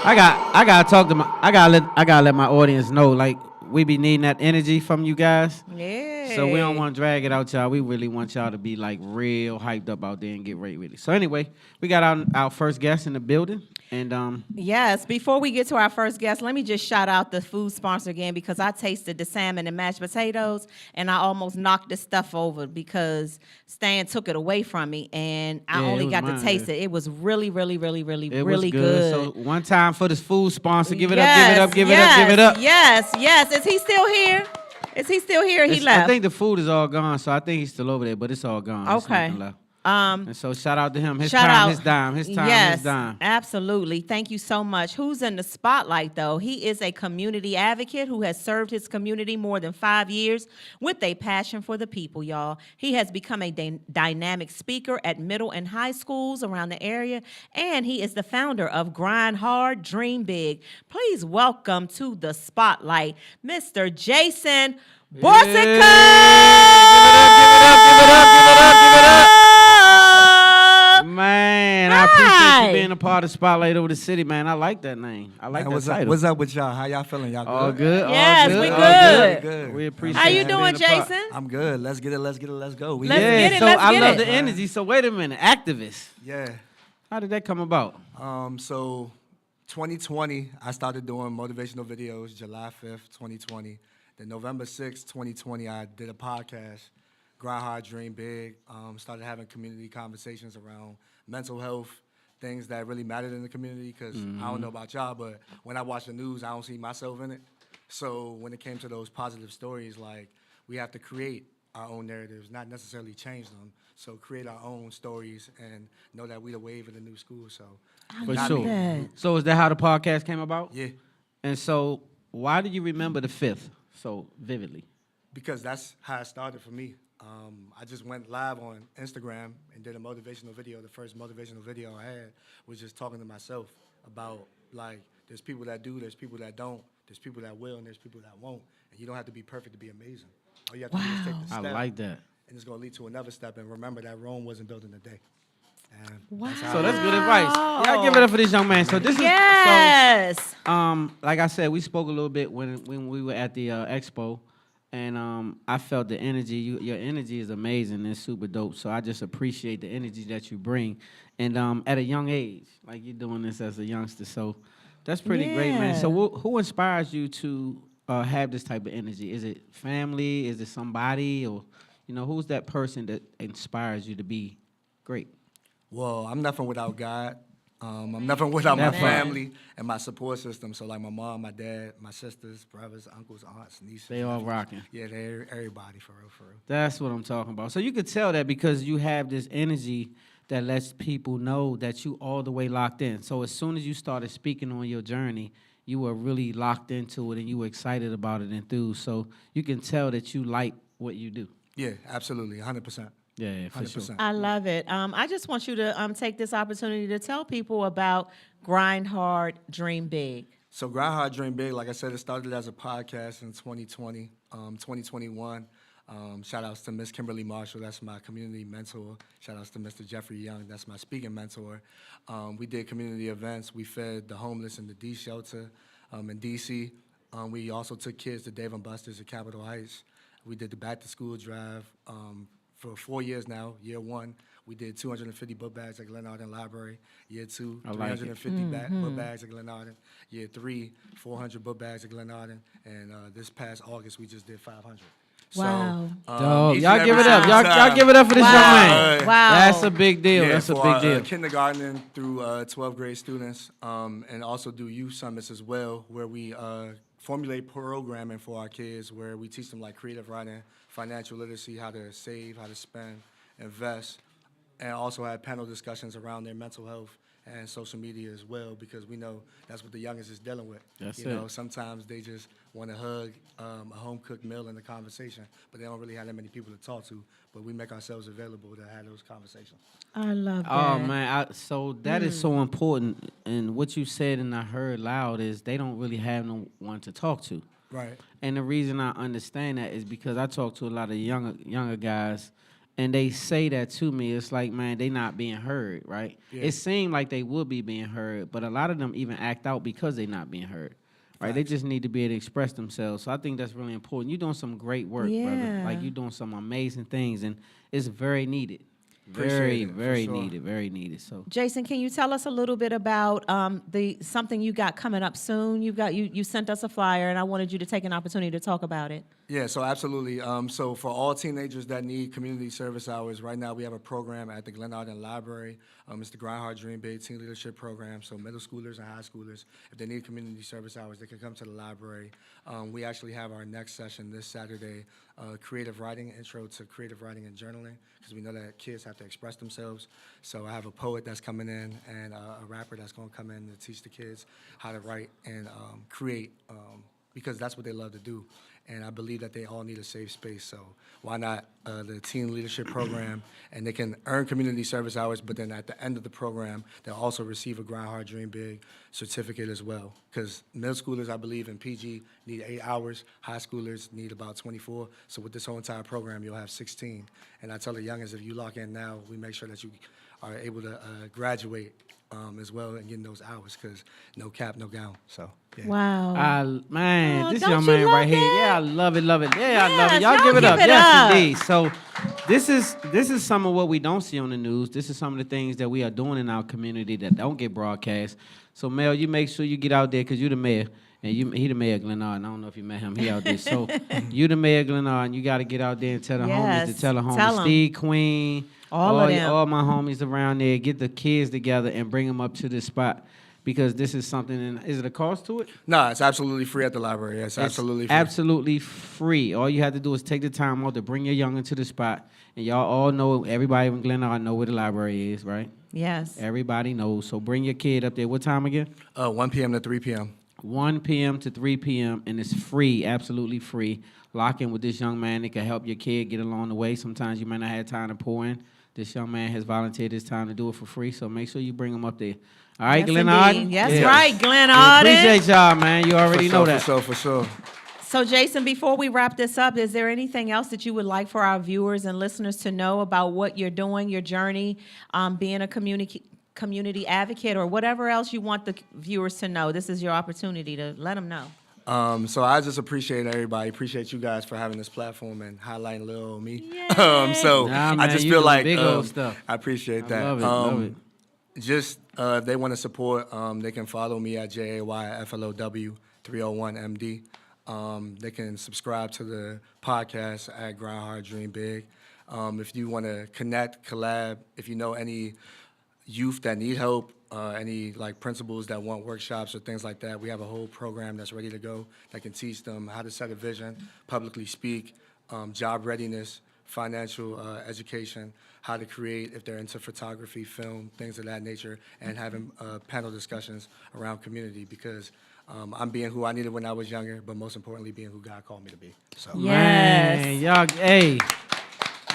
I gotta talk to I gotta let my audience know, like, we be needing that energy from you guys. Yeah. So we don't want to drag it out, y'all. We really want y'all to be like real hyped up out there and get ready with it. So anyway, we got our first guest in the building, and yes. Before we get to our first guest, let me just shout out the food sponsor again because I tasted the salmon and mashed potatoes, and I almost knocked the stuff over because Stan took it away from me, and I only got to taste it. It was really, really, really, really, really good. So one time for this food sponsor, give it up, give it up, give it up, give it up. Yes, yes. Is he still here? Is he still here? He left. I think the food is all gone, so I think he's still over there, but it's all gone. Okay. And so shout out to him. His time, his dime. His time, his dime. Absolutely. Thank you so much. Who's in the spotlight, though? He is a community advocate who has served his community more than 5 years with a passion for the people, y'all. He has become a dynamic speaker at middle and high schools around the area, and he is the founder of Grind Hard, Dream Big. Please welcome to the spotlight, Mr. Jason Boursiquot. Give it up. Man, I appreciate you being a part of Spotlight Over the City, man. I like that name. I like that title. What's up with y'all? How y'all feeling? Y'all good? All good. Yes, all good, we all good. We appreciate How you doing, Jason? I'm good. Let's get it. Let's go. Let's get it. I love the energy. So wait a minute, activist. Yeah. How did that come about? So 2020, I started doing motivational videos. July 5th, 2020. Then November 6th, 2020, I did a podcast. Grind Hard, Dream Big. Started having community conversations around mental health, things that really mattered in the community, because I don't know about y'all, but when I watch the news, I don't see myself in it. So when it came to those positive stories, like, we have to create our own narratives, not necessarily change them. So create our own stories and know that we the wave of the new school. So For sure. So is that how the podcast came about? Yeah. And so why do you remember the 5th so vividly? Because that's how it started for me. I just went live on Instagram and did a motivational video. The first motivational video I had was just talking to myself about, like, there's people that do, there's people that don't, there's people that will, and there's people that won't. And you don't have to be perfect to be amazing. All you have to do is take the step. I like that. And it's going to lead to another step. And remember that Rome wasn't built in a day. So that's good advice. Y'all give it up for this young man. So this is like I said, we spoke a little bit when we were at the expo. And I felt the energy. Your energy is amazing and super dope. So I just appreciate the energy that you bring. And at a young age, like you're doing this as a youngster. So that's pretty great, man. So who inspires you to have this type of energy? Is it family? Is it somebody? Or, who's that person that inspires you to be great? Well, I'm nothing without God. I'm nothing without my family and my support system. So, like, my mom, my dad, my sisters, brothers, uncles, aunts, nieces. They all rocking. Yeah, they're everybody, for real. That's what I'm talking about. So you could tell that because you have this energy that lets people know that you all the way locked in. So as soon as you started speaking on your journey, you were really locked into it and you were excited about it and enthused. So you can tell that you like what you do. Yeah, absolutely, 100%. Yeah, for 100%. Sure. I love it. I just want you to take this opportunity to tell people about Grind Hard, Dream Big. So Grind Hard, Dream Big, like I said, it started as a podcast in 2020, 2021. Shout outs to Miss Kimberly Marshall, that's my community mentor. Shout outs to Mr. Jeffrey Young, that's my speaking mentor. We did community events. We fed the homeless in the D shelter in DC. We also took kids to Dave & Buster's at Capitol Heights. We did the back to school drive. For 4 years now. Year 1, we did 250 book bags at Glen Arden Library. Year 2, 350 book bags at Glen Arden. Year 3, 400 book bags at Glen Arden. And this past August, we just did 500. Wow. So, y'all give it up. Y'all give it up for this young man. Wow. That's a big deal. Yeah, that's a big deal. Kindergarten through 12th grade students, and also do youth summits as well, where we formulate programming for our kids, where we teach them, like, creative writing, financial literacy, how to save, how to spend, invest, and also have panel discussions around their mental health and social media as well, because we know that's what the youngest is dealing with. That's you know, sometimes they just want to hug a home-cooked meal in the conversation, but they don't really have that many people to talk to, but we make ourselves available to have those conversations. I love that. Oh, man, so that is so important, and what you said and I heard loud is they don't really have no one to talk to. Right. And the reason I understand that is because I talk to a lot of younger guys, and they say that to me. It's like, man, they not being heard, right? Yeah. It seemed like they would be being heard, but a lot of them even act out because they not being heard, right? They just need to be able to express themselves. So I think that's really important. You're doing some great work, brother. Like, you're doing some amazing things, and it's very needed. Very, very needed, very needed. So, Jason, can you tell us a little bit about something you got coming up soon? You sent us a flyer, and I wanted you to take an opportunity to talk about it. Yeah, so absolutely. So for all teenagers that need community service hours, right now we have a program at the Glen Arden Library. It's the Grind Hard Dream Big Teen Leadership Program. So middle schoolers and high schoolers, if they need community service hours, they can come to the library. We actually have our next session this Saturday, creative writing, intro to creative writing and journaling, because we know that kids have to express themselves. So I have a poet that's coming in and a rapper that's going to come in to teach the kids how to write and create, because that's what they love to do. And I believe that they all need a safe space. So why not the Teen Leadership Program? And they can earn community service hours, but then at the end of the program, they'll also receive a Grind Hard Dream Big certificate as well. Because middle schoolers, I believe, in PG need 8 hours. High schoolers need about 24. So with this whole entire program, you'll have 16. And I tell the youngins, if you lock in now, we make sure that you are able to graduate as well and getting those hours, because no cap, no gown. So, yeah. Wow. Man, this don't young you man love right here. that? Yeah, I love it, love it. Yeah, I love Yes, it. Y'all y'all give it give up. it Yes, up. indeed. So this is some of what we don't see on the news. This is some of the things that we are doing in our community that don't get broadcast. So, Mel, you make sure you get out there, because you're the mayor. And he the mayor of Glen Arden. I don't know if you met him. He out there. So you the mayor of Glen Arden. You got to get out there and tell the homies to tell the homies. Tell 'em. Steve, Queen, All of them. all my homies around there. Get the kids together and bring them up to this spot, because this is something. And is it a cost to it? No, it's absolutely free at the library. It's absolutely free. Absolutely free. All you have to do is take the time out to bring your youngin to the spot. And y'all all know, everybody in Glen Arden know where the library is, right? Yes. Everybody knows. So bring your kid up there. What time again? 1 p.m. to 3 p.m. 1 p.m. to 3 p.m. and it's free, absolutely free. Lock in with this young man. It can help your kid get along the way. Sometimes you might not have time to pour in. This young man has volunteered his time to do it for free, so make sure you bring him up there. All right, Yes, Glen indeed. Arden? Yes, right, Glen Arden. Appreciate y'all, man. You already know that. For sure. So, Jason, before we wrap this up, is there anything else that you would like for our viewers and listeners to know about what you're doing, your journey, being a community advocate, or whatever else you want the viewers to know? This is your opportunity to let them know. So I just appreciate everybody. Appreciate you guys for having this platform and highlighting little old me. Nah, man, I just you feel doing like big old stuff. I appreciate that. Love it. Just if they want to support, they can follow me at JAYFLOW 301MD. They can subscribe to the podcast at Grind Hard Dream Big. If you want to connect, collab, if you know any youth that need help, any like principals that want workshops or things like that, we have a whole program that's ready to go that can teach them how to set a vision, publicly speak, job readiness, financial education, how to create if they're into photography, film, things of that nature, and having panel discussions around community, because I'm being who I needed when I was younger, but most importantly, being who God called me to be. So. Yes. Man, y'all, hey,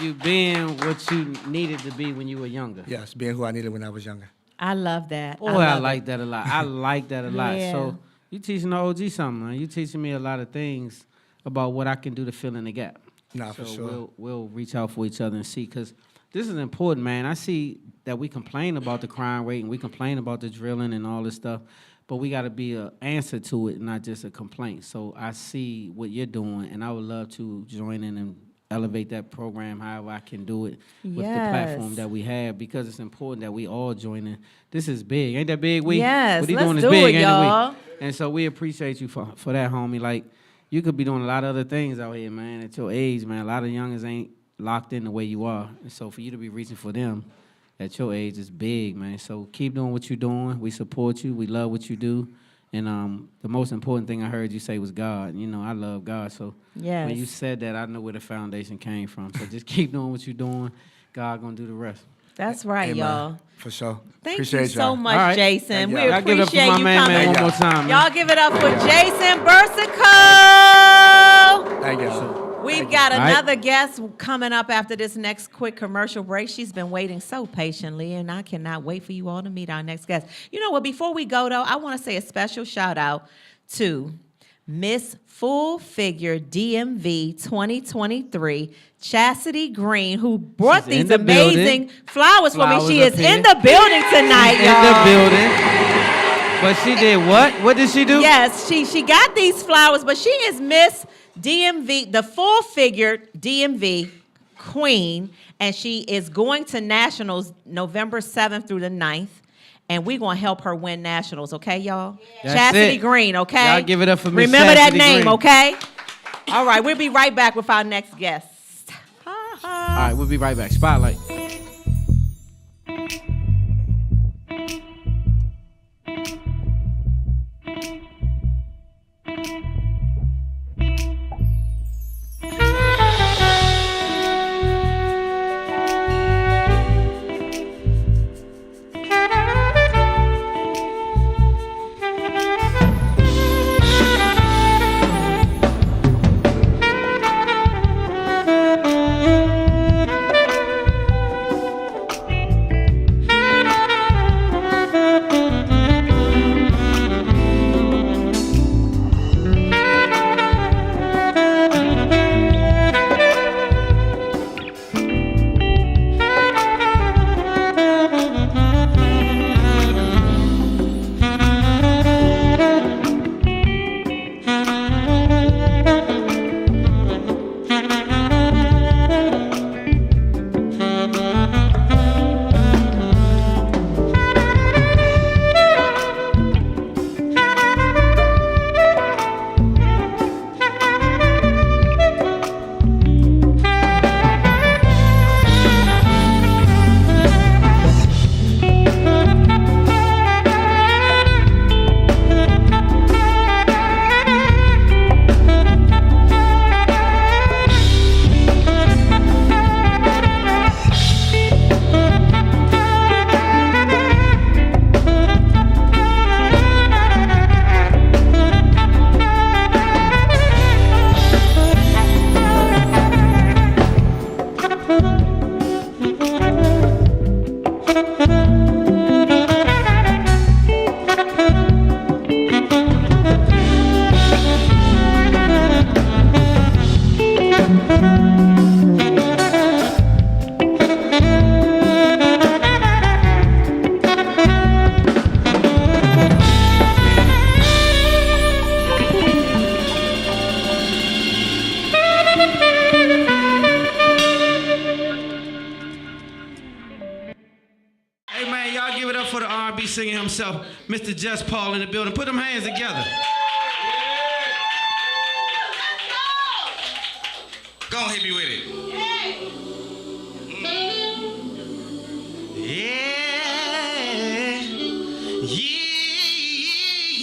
you being what you needed to be when you were younger. Yes, being who I needed when I was younger. I love that. Boy, I like that a lot. I like that a lot. Yeah. So you teaching the OG something, man. You teaching me a lot of things about what I can do to fill in the gap. Nah, for sure. We'll reach out for each other and see, because this is important, man. I see that we complain about the crime rate and we complain about the drilling and all this stuff, but we got to be an answer to it, not just a complaint. So I see what you're doing, and I would love to join in and elevate that program however I can do it with the platform that we have, because it's important that we all join in. This is big. Ain't that big, we? Yes, what he let's doing is do big, it, ain't y'all. we? And so we appreciate you for that, homie. Like, you could be doing a lot of other things out here, man, at your age, man. A lot of youngers ain't locked in the way you are. And so for you to be reaching for them at your age is big, man. So keep doing what you're doing. We support you. We love what you do. And the most important thing I heard you say was God. You know, I love God. So Yes. when you said that, I know where the foundation came from. So just keep doing what you're doing. God gonna do the rest. That's right, Amen. y'all. For sure. Thank Appreciate you so y'all. much, All right. Jason. Thank We y'all. Y'all give it up for appreciate my you man, coming. man, one Thank more y'all. time, man. Y'all give it up for Jason Boursiquot. Thank y'all. We've got All right. another guest coming up after this next quick commercial break. She's been waiting so patiently, and I cannot wait for you all to meet our next guest. You know what? Before we go, though, I want to say a special shout out to Miss Full Figure DMV 2023, Chastity Green, who brought She's in these the amazing flowers for me. Flowers She is up here. in the building tonight, She's y'all. in the building. But she did what? What did she do? Yes, she got these flowers, but she is Miss DMV, the Full Figure DMV Queen, and she is going to Nationals November 7th through the 9th. And we're going to help her win Nationals, okay, y'all? That's Chastity it. Green, okay? Y'all give it up for Miss Remember Chastity that name, Green. okay? All right, we'll be right back with our next guest. All right, we'll be right back. Spotlight. Singing himself, Mr. Just Paul in the building. Put them hands together. Go on, hit me with it.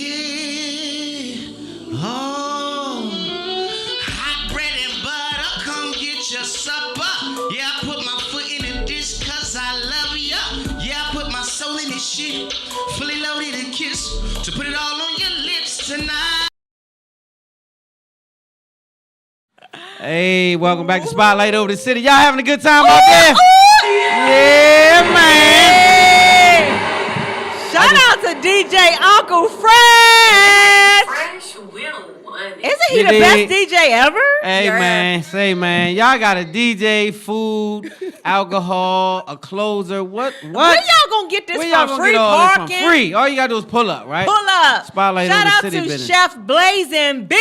Yeah. Oh, hot bread and butter, come get your supper. Yeah, I put my foot in the dish 'cause I love ya. Yeah, I put my soul in this shit, fully loaded and kiss, to put it all on your lips tonight. Hey, welcome back to Spotlight Over the City. Y'all having a good time out there? Yeah, man. Shout out to DJ Uncle Fresh. Fresh will one. Isn't he the best DJ ever? Hey, man, say, man, y'all got a DJ, food, alcohol, a closer. What? Where y'all gonna get this Where y'all from? gonna Free get all parking? this from? Free. All you gotta do is pull up, right? Pull up. Spotlight Shout Over the out City to business. Chef Blazing B.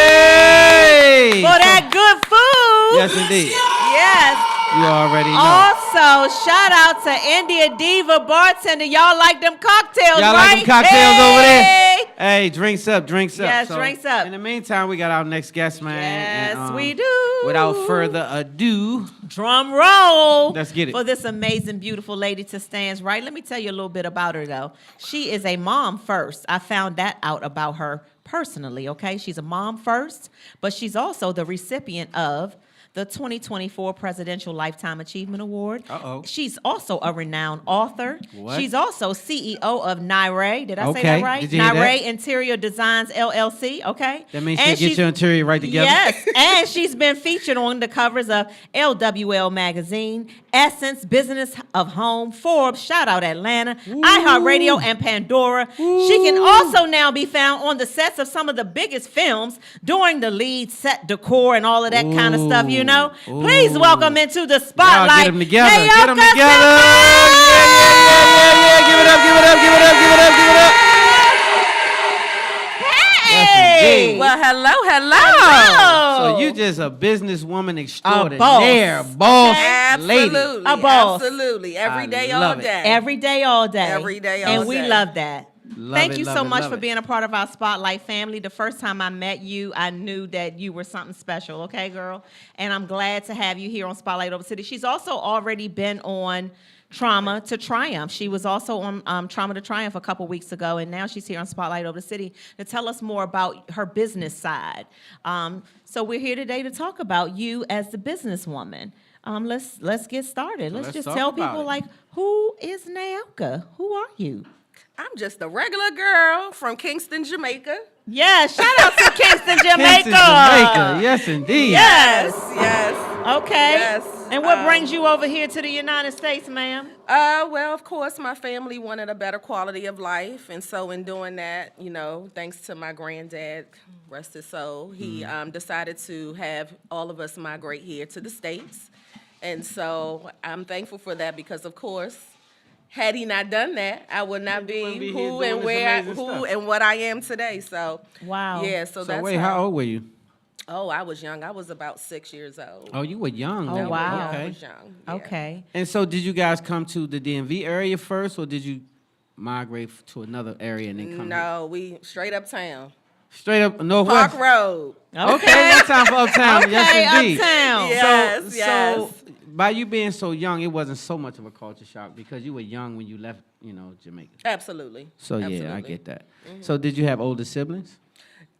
Hey! For that good food. Yes, indeed. Yes. You already know. Also, shout out to India Diva Bartender. Y'all like them cocktails, Y'all right? like them cocktails over there? Hey. Hey, drinks up, drinks up. Yes, drinks up. In the meantime, we got our next guest, man. Yes, and, we do. Without further ado, drum roll. Let's get it. For this amazing, beautiful lady to stands right. Let me tell you a little bit about her, though. She is a mom first. I found that out about her personally, okay? She's a mom first, but she's also the recipient of the 2024 Presidential Lifetime Achievement Award. Uh-oh. She's also a renowned author. What? She's also CEO of Naire. Did I say Okay. that right? Did you hear Naire that? Interior Designs LLC. Okay. That means And she get your interior right together. Yes, and she's been featured on the covers of LWL Magazine, Essence, Business of Home, Forbes, shout out Atlanta, iHeartRadio, and Pandora. She can also now be found on the sets of some of the biggest films doing the lead set decor and all of that kind of stuff, you know. Please welcome into the Y'all spotlight. get them together. Get Naoka them together. Simone! Yeah. Give it up, give it up, give it up, give it up, give it up. Hey! Well, hello. So you just a businesswoman extraordinaire, boss lady. Absolutely. A boss. Absolutely. Every I day, all love it. day. Every day, all day. Every day, all And we day. love that. Thank you so much for love being a part of our Spotlight family. The first time I met you, I knew that you were something special, okay, girl? And I'm glad to have you here on Spotlight Over City. She's also already been on Trauma to Triumph. She was also on Trauma to Triumph a couple weeks ago, and now she's here on Spotlight Over the City to tell us more about her business side. So we're here today to talk about you as the businesswoman. Let's get started. Let's just talk tell about people, it. like, who is Naoka? Who are you? I'm just a regular girl from Kingston, Jamaica. Yeah, shout out to Kingston, Jamaica. Kingston, Jamaica. Yes, indeed. Yes. Okay. Yes. And what brings you over here to the United States, ma'am? Well, of course, my family wanted a better quality of life. And so in doing that, you know, thanks to my granddad, rest his soul, he decided to have all of us migrate here to the States. And so I'm thankful for that because, of course, had he not done that, I would not be who and where, who and what I am today. So, wow. Yeah, so that's wait, how old were you? Oh, I was young. I was about 6 years old. Oh, you were young. Oh, then. wow. I Okay. was young. Yeah. Okay. And so did you guys come to the DMV area first, or did you migrate to another area and then come here? No, we straight uptown. Straight up northwest? Park Road. Okay, one time for uptown. Okay, Yes, indeed. uptown. Yes, So by you being so young, it wasn't so much of a culture shock because you were young when you left, Jamaica. Absolutely. So yeah, I Absolutely. get that. So did you have older siblings?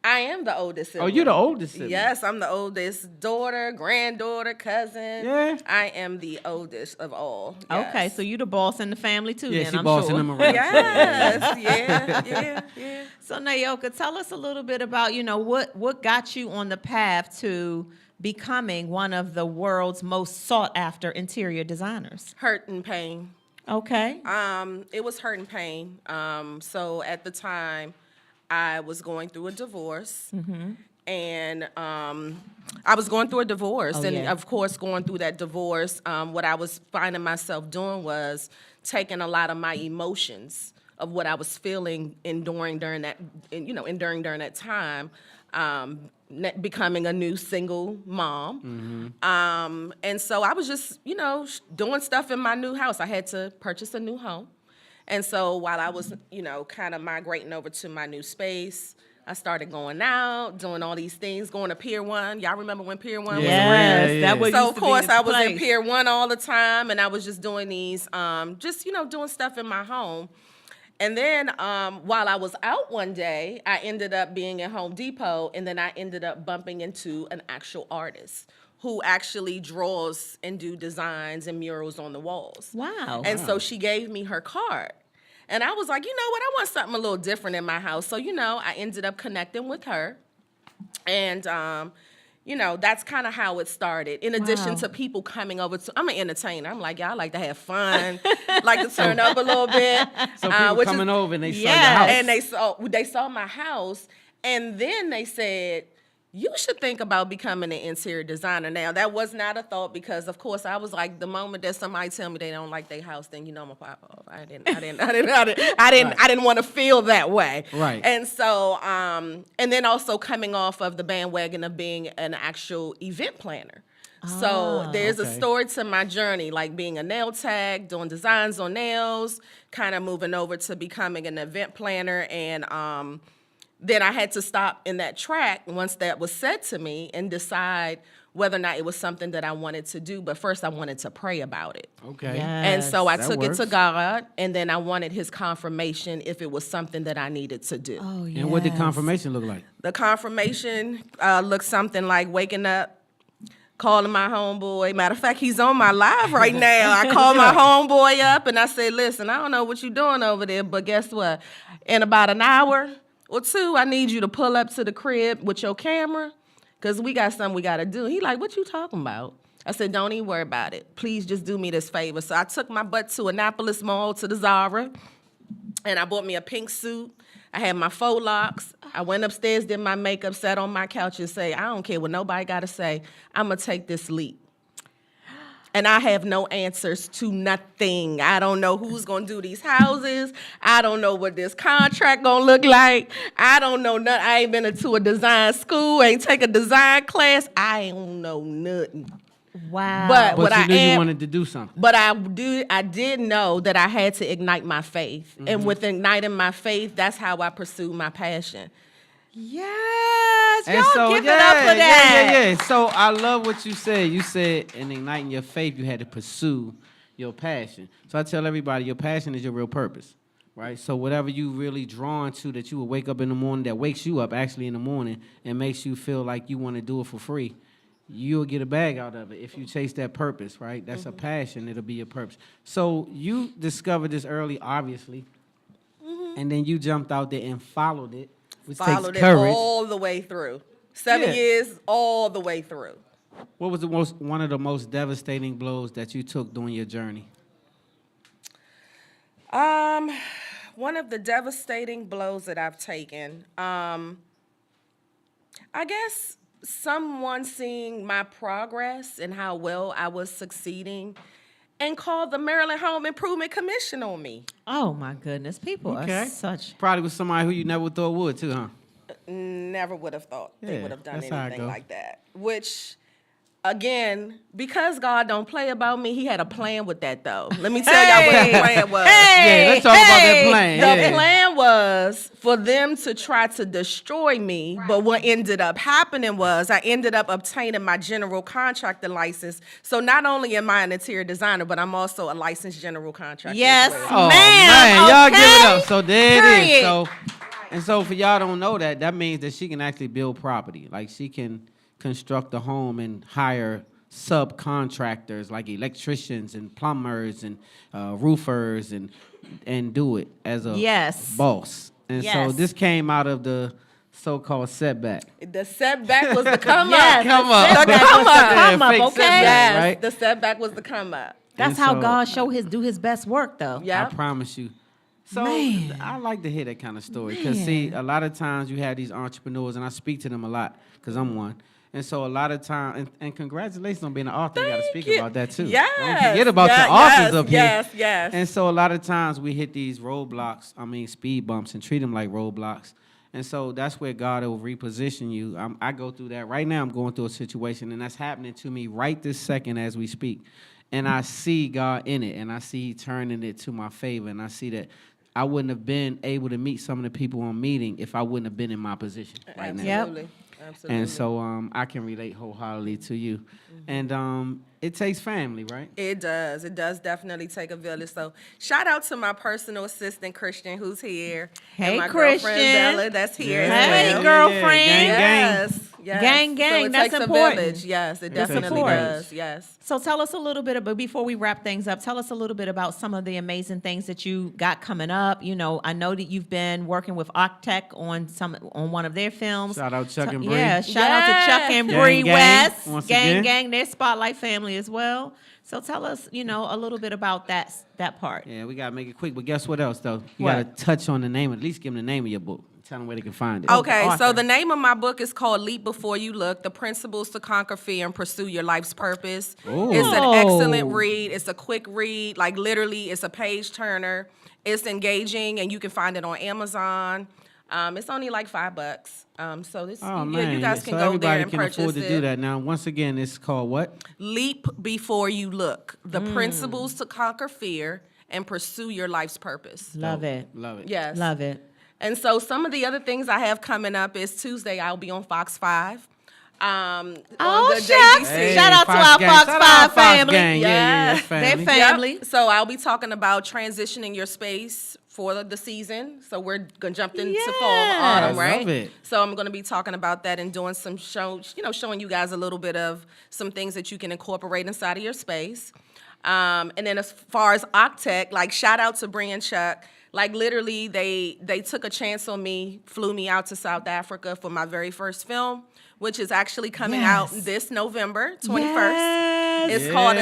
I am the oldest sibling. Oh, you're the oldest sibling? Yes, I'm the oldest daughter, granddaughter, cousin. Yeah. I am the oldest of all. Okay, Yes. so you the boss in the family too, Yeah, then, she I'm bossing sure. them around. Yes, yeah. So Naoka, tell us a little bit about, what got you on the path to becoming one of the world's most sought after interior designers. Hurt and pain. Okay. It was hurt and pain. So at the time, I was going through a divorce. And I was going through a divorce. Oh, and yeah. of course, going through that divorce, what I was finding myself doing was taking a lot of my emotions of what I was feeling, enduring during that time, becoming a new single mom. And so I was just, doing stuff in my new house. I had to purchase a new home. And so while I was, kind of migrating over to my new space, I started going out, doing all these things, going to Pier 1. Y'all remember when Pier 1 was around? That was So, of course, I was in Pier 1 all the time, and I was just doing these, doing stuff in my home. And then while I was out one day, I ended up being at Home Depot, and then I ended up bumping into an actual artist who actually draws and do designs and murals on the walls. Wow. And so she gave me her card. And I was like, you know what, I want something a little different in my house. So, I ended up connecting with her. And, that's kind of how it started. In addition to people coming over to, I'm an entertainer. I'm like, I like to have fun, like to turn up a little bit. So people coming over and they saw your house. And they saw my house. And then they said, you should think about becoming an interior designer. Now, that was not a thought because, of course, I was like, the moment that somebody tell me they don't like their house, then I'm gonna pop off. I didn't want to feel that way. Right. And so, and then coming off of the bandwagon of being an actual event planner. So there's a story to my journey, like being a nail tag, doing designs on nails, kind of moving over to becoming an event planner, and then I had to stop in that track once that was said to me and decide whether or not it was something that I wanted to do. But first, I wanted to pray about it. Okay. And so I took works. it to God, and then I wanted his confirmation if it was something that I needed to do. Oh, yes. And what did confirmation look like? The confirmation looked something like waking up calling my homeboy. Matter of fact, he's on my live right now. I called my homeboy up and I said, listen, I don't know what you're doing over there, but guess what? In about an hour or two, I need you to pull up to the crib with your camera because we got something we got to do. He like, what you talking about? I said, don't even worry about it. Please just do me this favor. So I took my butt to Annapolis Mall to the Zara, and I bought me a pink suit. I had my faux locks. I went upstairs, did my makeup, sat on my couch and say, I don't care what nobody got to say. I'm going to take this leap. And I have no answers to nothing. I don't know who's going to do these houses. I don't know what this contract going to look like. I don't know nothing. I ain't been to a design school, ain't take a design class. I don't know nothing. Wow. But But what you I knew am, you wanted to do something. but I did know that I had to ignite my faith. And with igniting my faith, that's how I pursued my passion. Yes, And y'all so, give it up for that. Yeah. So I love what you said. You said in igniting your faith, you had to pursue your passion. So I tell everybody, your passion is your real purpose, right? So whatever you really drawn to, that you will wake up in the morning, that wakes you up actually in the morning and makes you feel like you want to do it for free, you'll get a bag out of it if you chase that purpose, right? That's a passion. It'll be your purpose. So you discovered this early, obviously, and then you jumped out there and followed it, which Followed takes it courage. all the way through. 7 years, all the way through. What was one of the most devastating blows that you took during your journey? One of the devastating blows that I've taken, I guess someone seeing my progress and how well I was succeeding and called the Maryland Home Improvement Commission on me. Oh my goodness, people are such. Probably was somebody who you never thought would too, huh? Never would have thought they Yeah, would have done that's how it anything go. like that. Which, again, because God don't play about me, he had a plan with that, though. Let me tell y'all what the plan was. Yeah, let's talk about that plan. The Yeah. plan was for them to try to destroy me, but what ended up happening was I ended up obtaining my general contractor license. So not only am I an interior designer, but I'm also a licensed general contractor. Yes, as well. Oh ma'am. man, y'all give it okay? up. So there it Period. is. So for y'all don't know that, that means that she can actually build property. Like she can construct a home and hire subcontractors like electricians and plumbers and roofers and do it as a boss. And so this came out of the so-called setback. The setback was the come up. Yes, Come up. The come up. Come up, Fake okay? setback, Yes, right? the setback was the come up. That's And how so- God do his best work, though. Yeah. I promise you. So Man. I like to hear that kind of story because see, a lot of times you have these entrepreneurs, and I speak to them a lot because I'm one. And so a lot of time, and congratulations on being an author. You got to speak you. about that too. Yes. Don't forget about Yeah, the authors yes, up here. yes, yes. And so a lot of times we hit these roadblocks, speed bumps, and treat them like roadblocks. And so that's where God will reposition you. I go through that. Right now I'm going through a situation, and that's happening to me right this second as we speak. And I see God in it, and I see He turning it to my favor, and I see that I wouldn't have been able to meet some of the people I'm meeting if I wouldn't have been in my position right now. Absolutely. Absolutely. And so I can relate wholeheartedly to you. And it takes family, right? It does. It does definitely take a village. So shout out to my personal assistant, Christian, who's here. Hey, and my Christian. girlfriend, Bella, that's here. Yeah. as Hey, well. girlfriend. Gang, Yes. Yes. Gang, gang, So it that's takes important. a village. Yes, it It takes a definitely village. does. Yes. So tell us a little bit about, before we wrap things up, tell us a little bit about some of the amazing things that you got coming up. You know, I know that you've been working with Octech on one of their films. Shout out Chuck and Bree. Yeah, shout out to Chuck and Gang, Bree gang, West. once Gang, again. gang, their Spotlight family as well. So tell us, a little bit about that part. Yeah, we got to make it quick. But guess what else, though? You What? got to touch on the name, at least give them the name of your book. Tell them where they can find it. Okay, so author. the name of my book is called Leap Before You Look, The Principles to Conquer Fear and Pursue Your Life's Purpose. Ooh. It's an Oh. excellent read. It's a quick read. Like literally, it's a page turner. It's engaging, and you can find it on Amazon. It's only like $5. So this, Oh, man. you guys can so go everybody there and can purchase afford to it. do that. Now, once again, it's called what? Leap Before You Look, The Principles to Conquer Fear and Pursue Your Life's Purpose. Love it. Love it. Yes. Love it. And so some of the other things I have coming up is Tuesday, I'll be on Fox 5. On Oh, Good Day shucks. DC. Shout out to our Fox 5 family. Gang. Yeah, family. They family. Yep. So I'll be talking about transitioning your space for the season. So we're gonna jump into fall, autumn, I right? love it. So I'm gonna be talking about that and doing some showing you guys a little bit of some things that you can incorporate inside of your space. And then as far as Octech, like shout out to Bree and Chuck. Like literally, they took a chance on me, flew me out to South Africa for my very first film, which is actually coming out this November 21st. It's called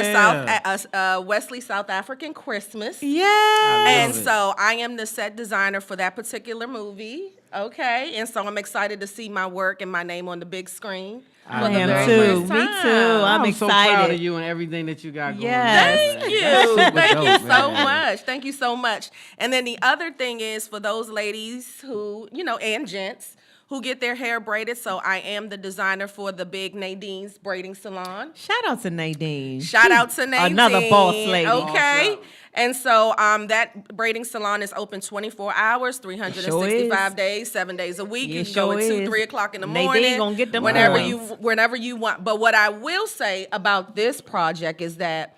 a Wesley South African Christmas. Yeah. And so I am the set designer for that particular movie. Okay. And so I'm excited to see my work and my name on the big screen. I am too. Me too. I'm excited. So proud of you and everything that you got going on. Thank you. Thank you so man. much. Thank you so much. And then the other thing is for those ladies who, and gents who get their hair braided. So I am the designer for the Big Nadine's Braiding Salon. Shout out to Nadine. Shout out to Nadine. Another boss lady. Okay. And so that braiding salon is open 24 hours, 365 days, 7 days a week. You can go at 2, 3 o'clock in the morning. Nadine gonna get them whenever points. you want. But what I will say about this project is that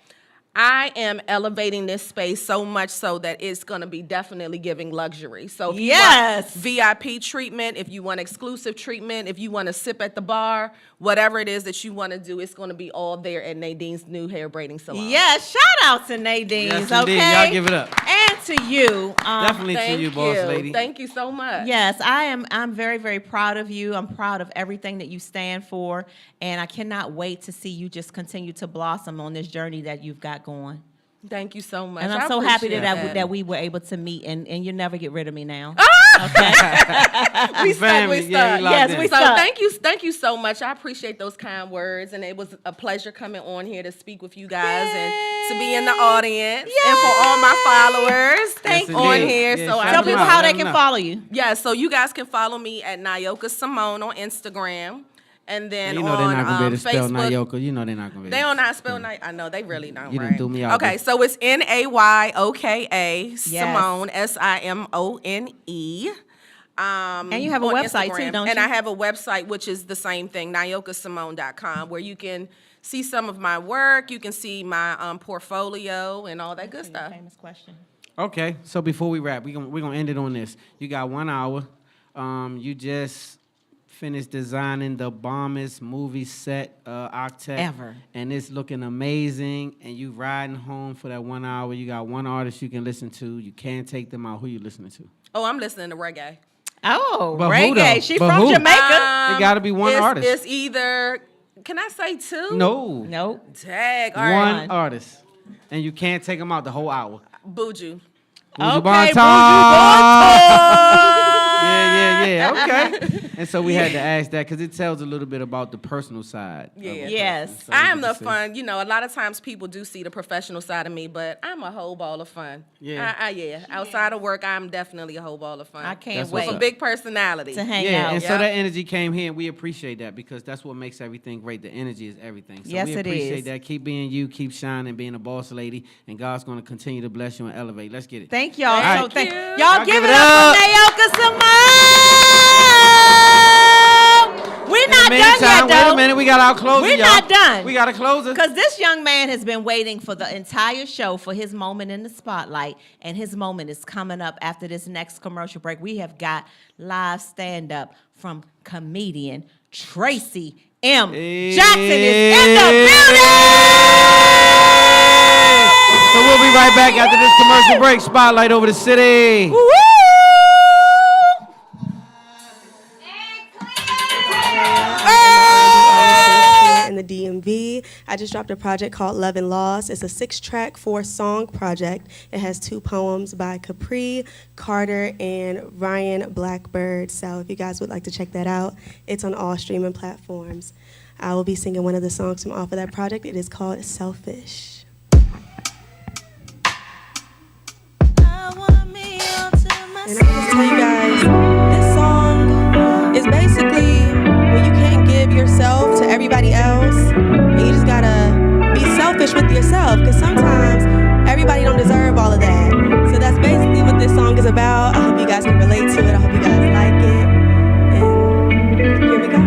I am elevating this space so much so that it's going to be definitely giving luxury. So if you want VIP treatment, if you want exclusive treatment, if you want to sip at the bar, whatever it is that you want to do, it's going to be all there at Nadine's new hair braiding salon. Yes, shout out to Nadine's, okay? Y'all give it up. And to you. Definitely to you, boss lady. Thank you so much. Yes, I'm very, very proud of you. I'm proud of everything that you stand for. And I cannot wait to see you just continue to blossom on this journey that you've got going. Thank you so much. And I'm so happy that we were able to meet, and you'll never get rid of me now. Okay. we stuck. Yes, we stuck. Thank you so much. I appreciate those kind words, and it was a pleasure coming on here to speak with you guys and to be in the audience and for all my followers. Thank you on here. So tell people how they can follow you. Yeah, so you guys can follow me at Naoka Simone on Instagram. And then they're on not gonna be able to spell Facebook, Naoka. You know they're not gonna be. They don't not spell Naoka. I know they really don't. You right? done threw me out. Okay, so it's Nayoka Simone Simone. And you have a website Instagram. too, don't you? And I have a website which is the same thing, nayokasimone.com, where you can see some of my work. You can see my portfolio and all that good stuff. Famous question. Okay, so before we wrap, we're gonna end it on this. You got 1 hour. You just finished designing the bombest movie set octet ever, and it's looking amazing. And you riding home for that 1 hour. You got one artist you can listen to. You can't take them out. Who you listening to? Oh, I'm listening to reggae. Oh, but reggae. She from Jamaica. It got to be one artist. It's either. Can I say two? No. Tag. All right. One artist, and you can't take them out the whole hour. Buju. Okay, Buju Yeah. Okay. And so we had to ask that because it tells a little bit about the personal side. Yeah. Yes. So I am the fun. A lot of times people do see the professional side of me, but I'm a whole ball of fun. Yeah. Outside of work, I'm definitely a whole ball of fun. I can't wait. With a big personality. To hang out. Yeah, and so that energy came here, and we appreciate that because that's what makes everything great. The energy is everything. So yes, we it appreciate is. that. Keep being you, keep shining, being a boss lady, and God's going to continue to bless you and elevate. Let's get it. Thank y'all. All So right. y'all give it up for Naoka Simone. We're not done yet, though. Wait a minute, we got our closer. We're not done. We got a closer. Because this young man has been waiting for the entire show for his moment in the spotlight, and his moment is coming up after this next commercial break. We have got live stand-up from comedian Tracy M. Jackson is in the building! So we'll be right back after this commercial break. Spotlight over the city. Woo! In the DMV. I just dropped a project called Love and Loss. It's a 6-track, 4-song project. It has 2 poems by Capri, Carter, and Ryan Blackbird. So if you guys would like to check that out, it's on all streaming platforms. I will be singing one of the songs from off of that project. It is called Selfish. And I just tell you guys, this song is basically when you can't give yourself to everybody else, and you just gotta be selfish with yourself, because sometimes everybody don't deserve all of that. So that's basically what this song is about. I hope you guys can relate to it. I hope you guys like it. And here we go.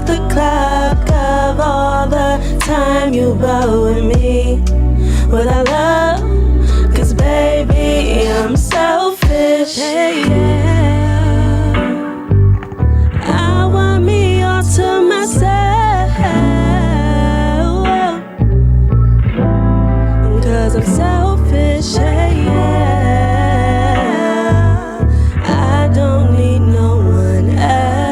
back the clock of all the time you brought with me. What I love, 'cause baby, I'm selfish. Hey, yeah. I want me all to myself. 'Cause I'm selfish, hey, yeah. I don't need no one else.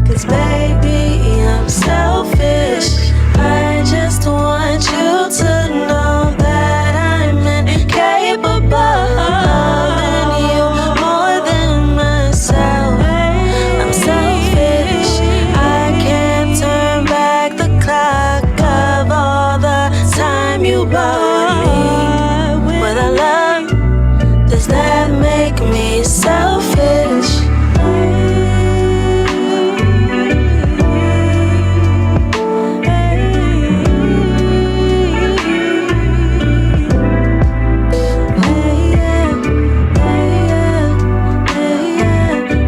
'Cause baby, I'm selfish. I just want you to know that I'm incapable of loving you more than myself. I'm selfish. I can't turn back the clock of all the time you brought me. What I love, does that make me selfish?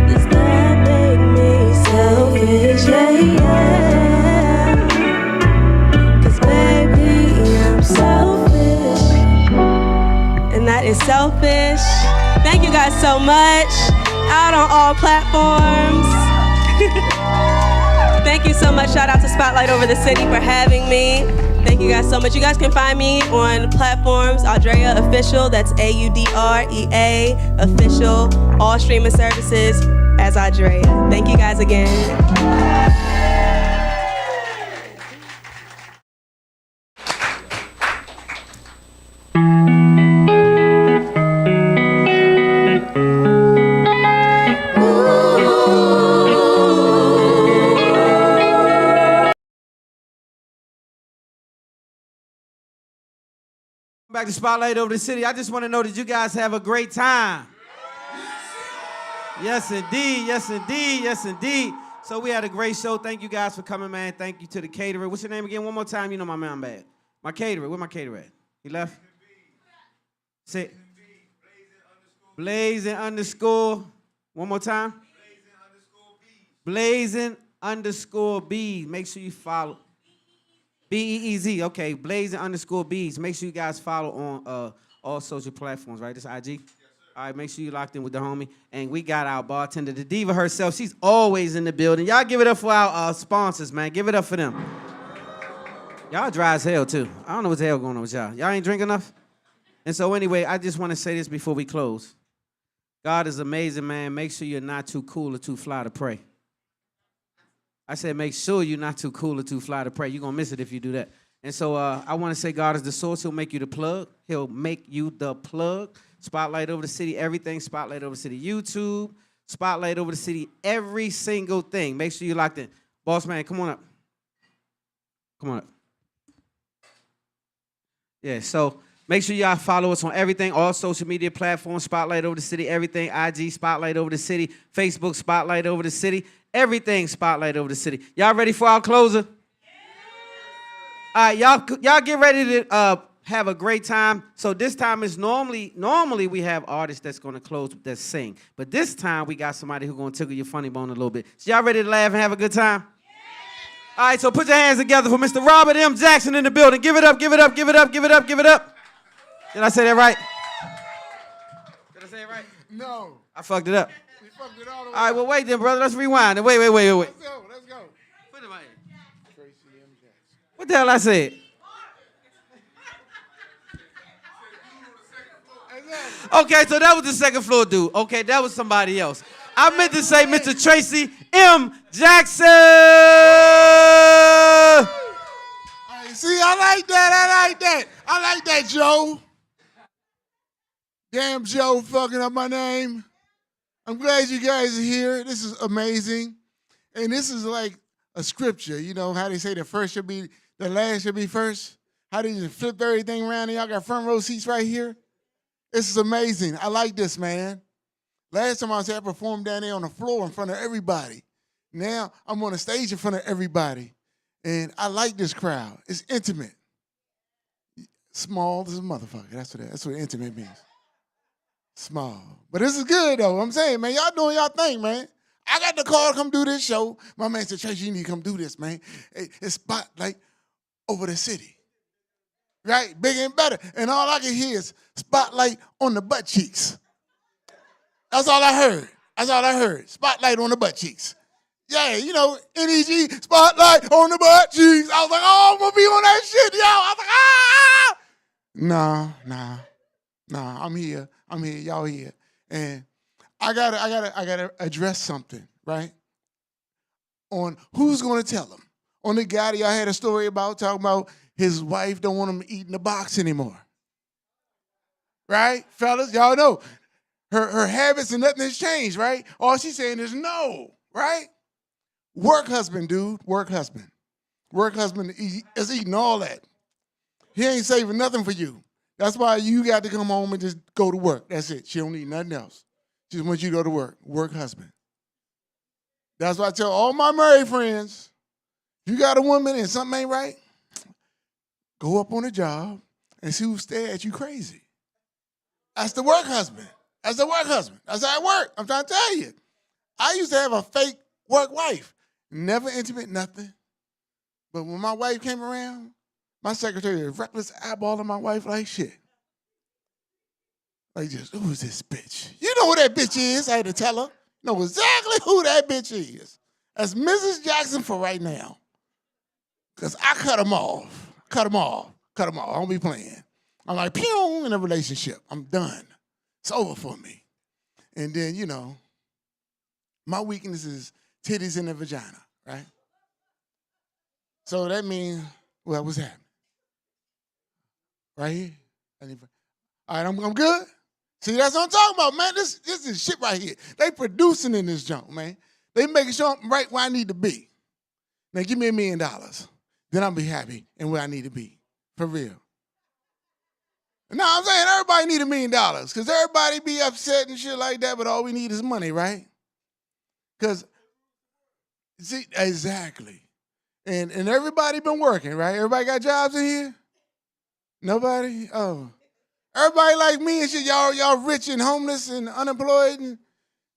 Does that make me selfish? Yeah, yeah. 'Cause baby, I'm selfish. And that is selfish. Thank you guys so much. Out on all platforms. Thank you so much. Shout out to Spotlight Over the City for having me. Thank you guys so much. You guys can find me on platforms, Audrea Official, that's AUDREA Official, all streaming services as Audrea. Thank you guys again. Back to Spotlight Over the City. I just want to know that you guys have a great time. Yes, indeed. Yes, indeed. Yes, indeed. So we had a great show. Thank you guys for coming, man. Thank you to the caterer. What's your name again? One more time. You know my man bad. My caterer. Where my caterer at? He left? Say Blazing underscore. One more time. Blazing underscore Bees. Make sure you follow. BEEZ. Okay. Blazing underscore Bees. Make sure you guys follow on all social platforms, right? This IG? Yes, sir. All right, make sure you locked in with the homie. And we got our bartender, the diva herself. She's always in the building. Y'all give it up for our sponsors, man. Give it up for them. Y'all dry as hell, too. I don't know what the hell going on with y'all. Y'all ain't drink enough? And so anyway, I just want to say this before we close. God is amazing, man. Make sure you're not too cool or too fly to pray. I said make sure you're not too cool or too fly to pray. You're going to miss it if you do that. And so I want to say God is the source. He'll make you the plug. He'll make you the plug. Spotlight Over the City, everything. Spotlight Over the City, YouTube. Spotlight Over the City, every single thing. Make sure you're locked in. Boss man, come on up. Come on up. Yeah, so make sure y'all follow us on everything, all social media platforms, Spotlight Over the City, everything, IG, Spotlight Over the City, Facebook, Spotlight Over the City, everything, Spotlight Over the City. Y'all ready for our closer? All right, y'all get ready to have a great time. So this time is normally we have artists that's going to close that sing. But this time we got somebody who's going to tickle your funny bone a little bit. So y'all ready to laugh and have a good time? All right, so put your hands together for Mr. Robert M. Jackson in the building. Give it up, give it up, give it up, give it up, give it up. Did I say that right? Did I say it right? No. I fucked it up. We fucked it all the way. All right, well, wait then, brother. Let's rewind. Wait. Let's go, let's go. Put it right here. Tracy M. Jackson. What the hell I said? Okay, so that was the second floor dude. Okay, that was somebody else. I meant to say Mr. Tracy M. Jackson. All right, see, I like that. I like that, Joe. Damn Joe fucking up my name. I'm glad you guys are here. This is amazing. And this is like a scripture. You know how they say the last should be first? How they just flip everything around and y'all got front row seats right here? This is amazing. I like this, man. Last time I was here, I performed down there on the floor in front of everybody. Now I'm on the stage in front of everybody. And I like this crowd. It's intimate. Small as a motherfucker. That's what intimate means. Small. But this is good, though. I'm saying, man, y'all doing y'all thing, man. I got the call to come do this show. My man said, Tracy, you need to come do this, man. It's spotlight over the city. Right? Bigger and better. And all I can hear is spotlight on the butt cheeks. That's all I heard. That's all I heard. Spotlight on the butt cheeks. Yeah, you know, NEG, spotlight on the butt cheeks. I was like, oh, I'm going to be on that shit, yo. I was like, ah! Nah, I'm here, y'all here. And I gotta address something, right? On who's gonna tell him. On the guy that y'all had a story about, talking about his wife don't want him eating the box anymore. Right? Fellas, y'all know. Her habits and nothing has changed, right? All she's saying is no, right? Work husband, dude, work husband. Work husband is eating all that. He ain't saving nothing for you. That's why you got to come home and just go to work. That's it. She don't need nothing else. She just wants you to go to work. Work husband. That's why I tell all my married friends, you got a woman and something ain't right, go up on a job and see who stare at you crazy. That's the work husband. That's the work husband. That's how it works. I'm trying to tell you. I used to have a fake work wife. Never intimate, nothing. But when my wife came around, my secretary was reckless eyeballing my wife like shit. Like just, who's this bitch? You know who that bitch is, I had to tell her. Know exactly who that bitch is. That's Mrs. Jackson for right now. Because I cut them off. Cut them off. I don't be playing. I'm like, pew, in a relationship. I'm done. It's over for me. And then, you know, my weakness is titties in the vagina, right? So that means, well, what's happening? Right here? All right, I'm good? See, that's what I'm talking about, man. This is shit right here. They producing in this junk, man. They making sure I'm right where I need to be. Now, give me $1 million. Then I'll be happy and where I need to be. For real. No, I'm saying everybody need $1 million because everybody be upset and shit like that, but all we need is money, right? Because, see, exactly. And everybody been working, right? Everybody got jobs in here? Nobody? Oh. Everybody like me and shit, y'all rich and homeless and unemployed and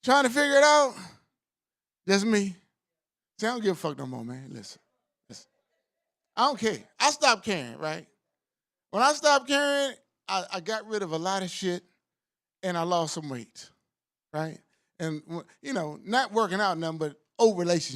trying to figure it out? Just me. See, I don't give a fuck no more, man. Listen. I don't care. I stopped caring, right? When I stopped caring, I got rid of a lot of shit and I lost some weight, right? And, you know, not working out nothing, but old relationships.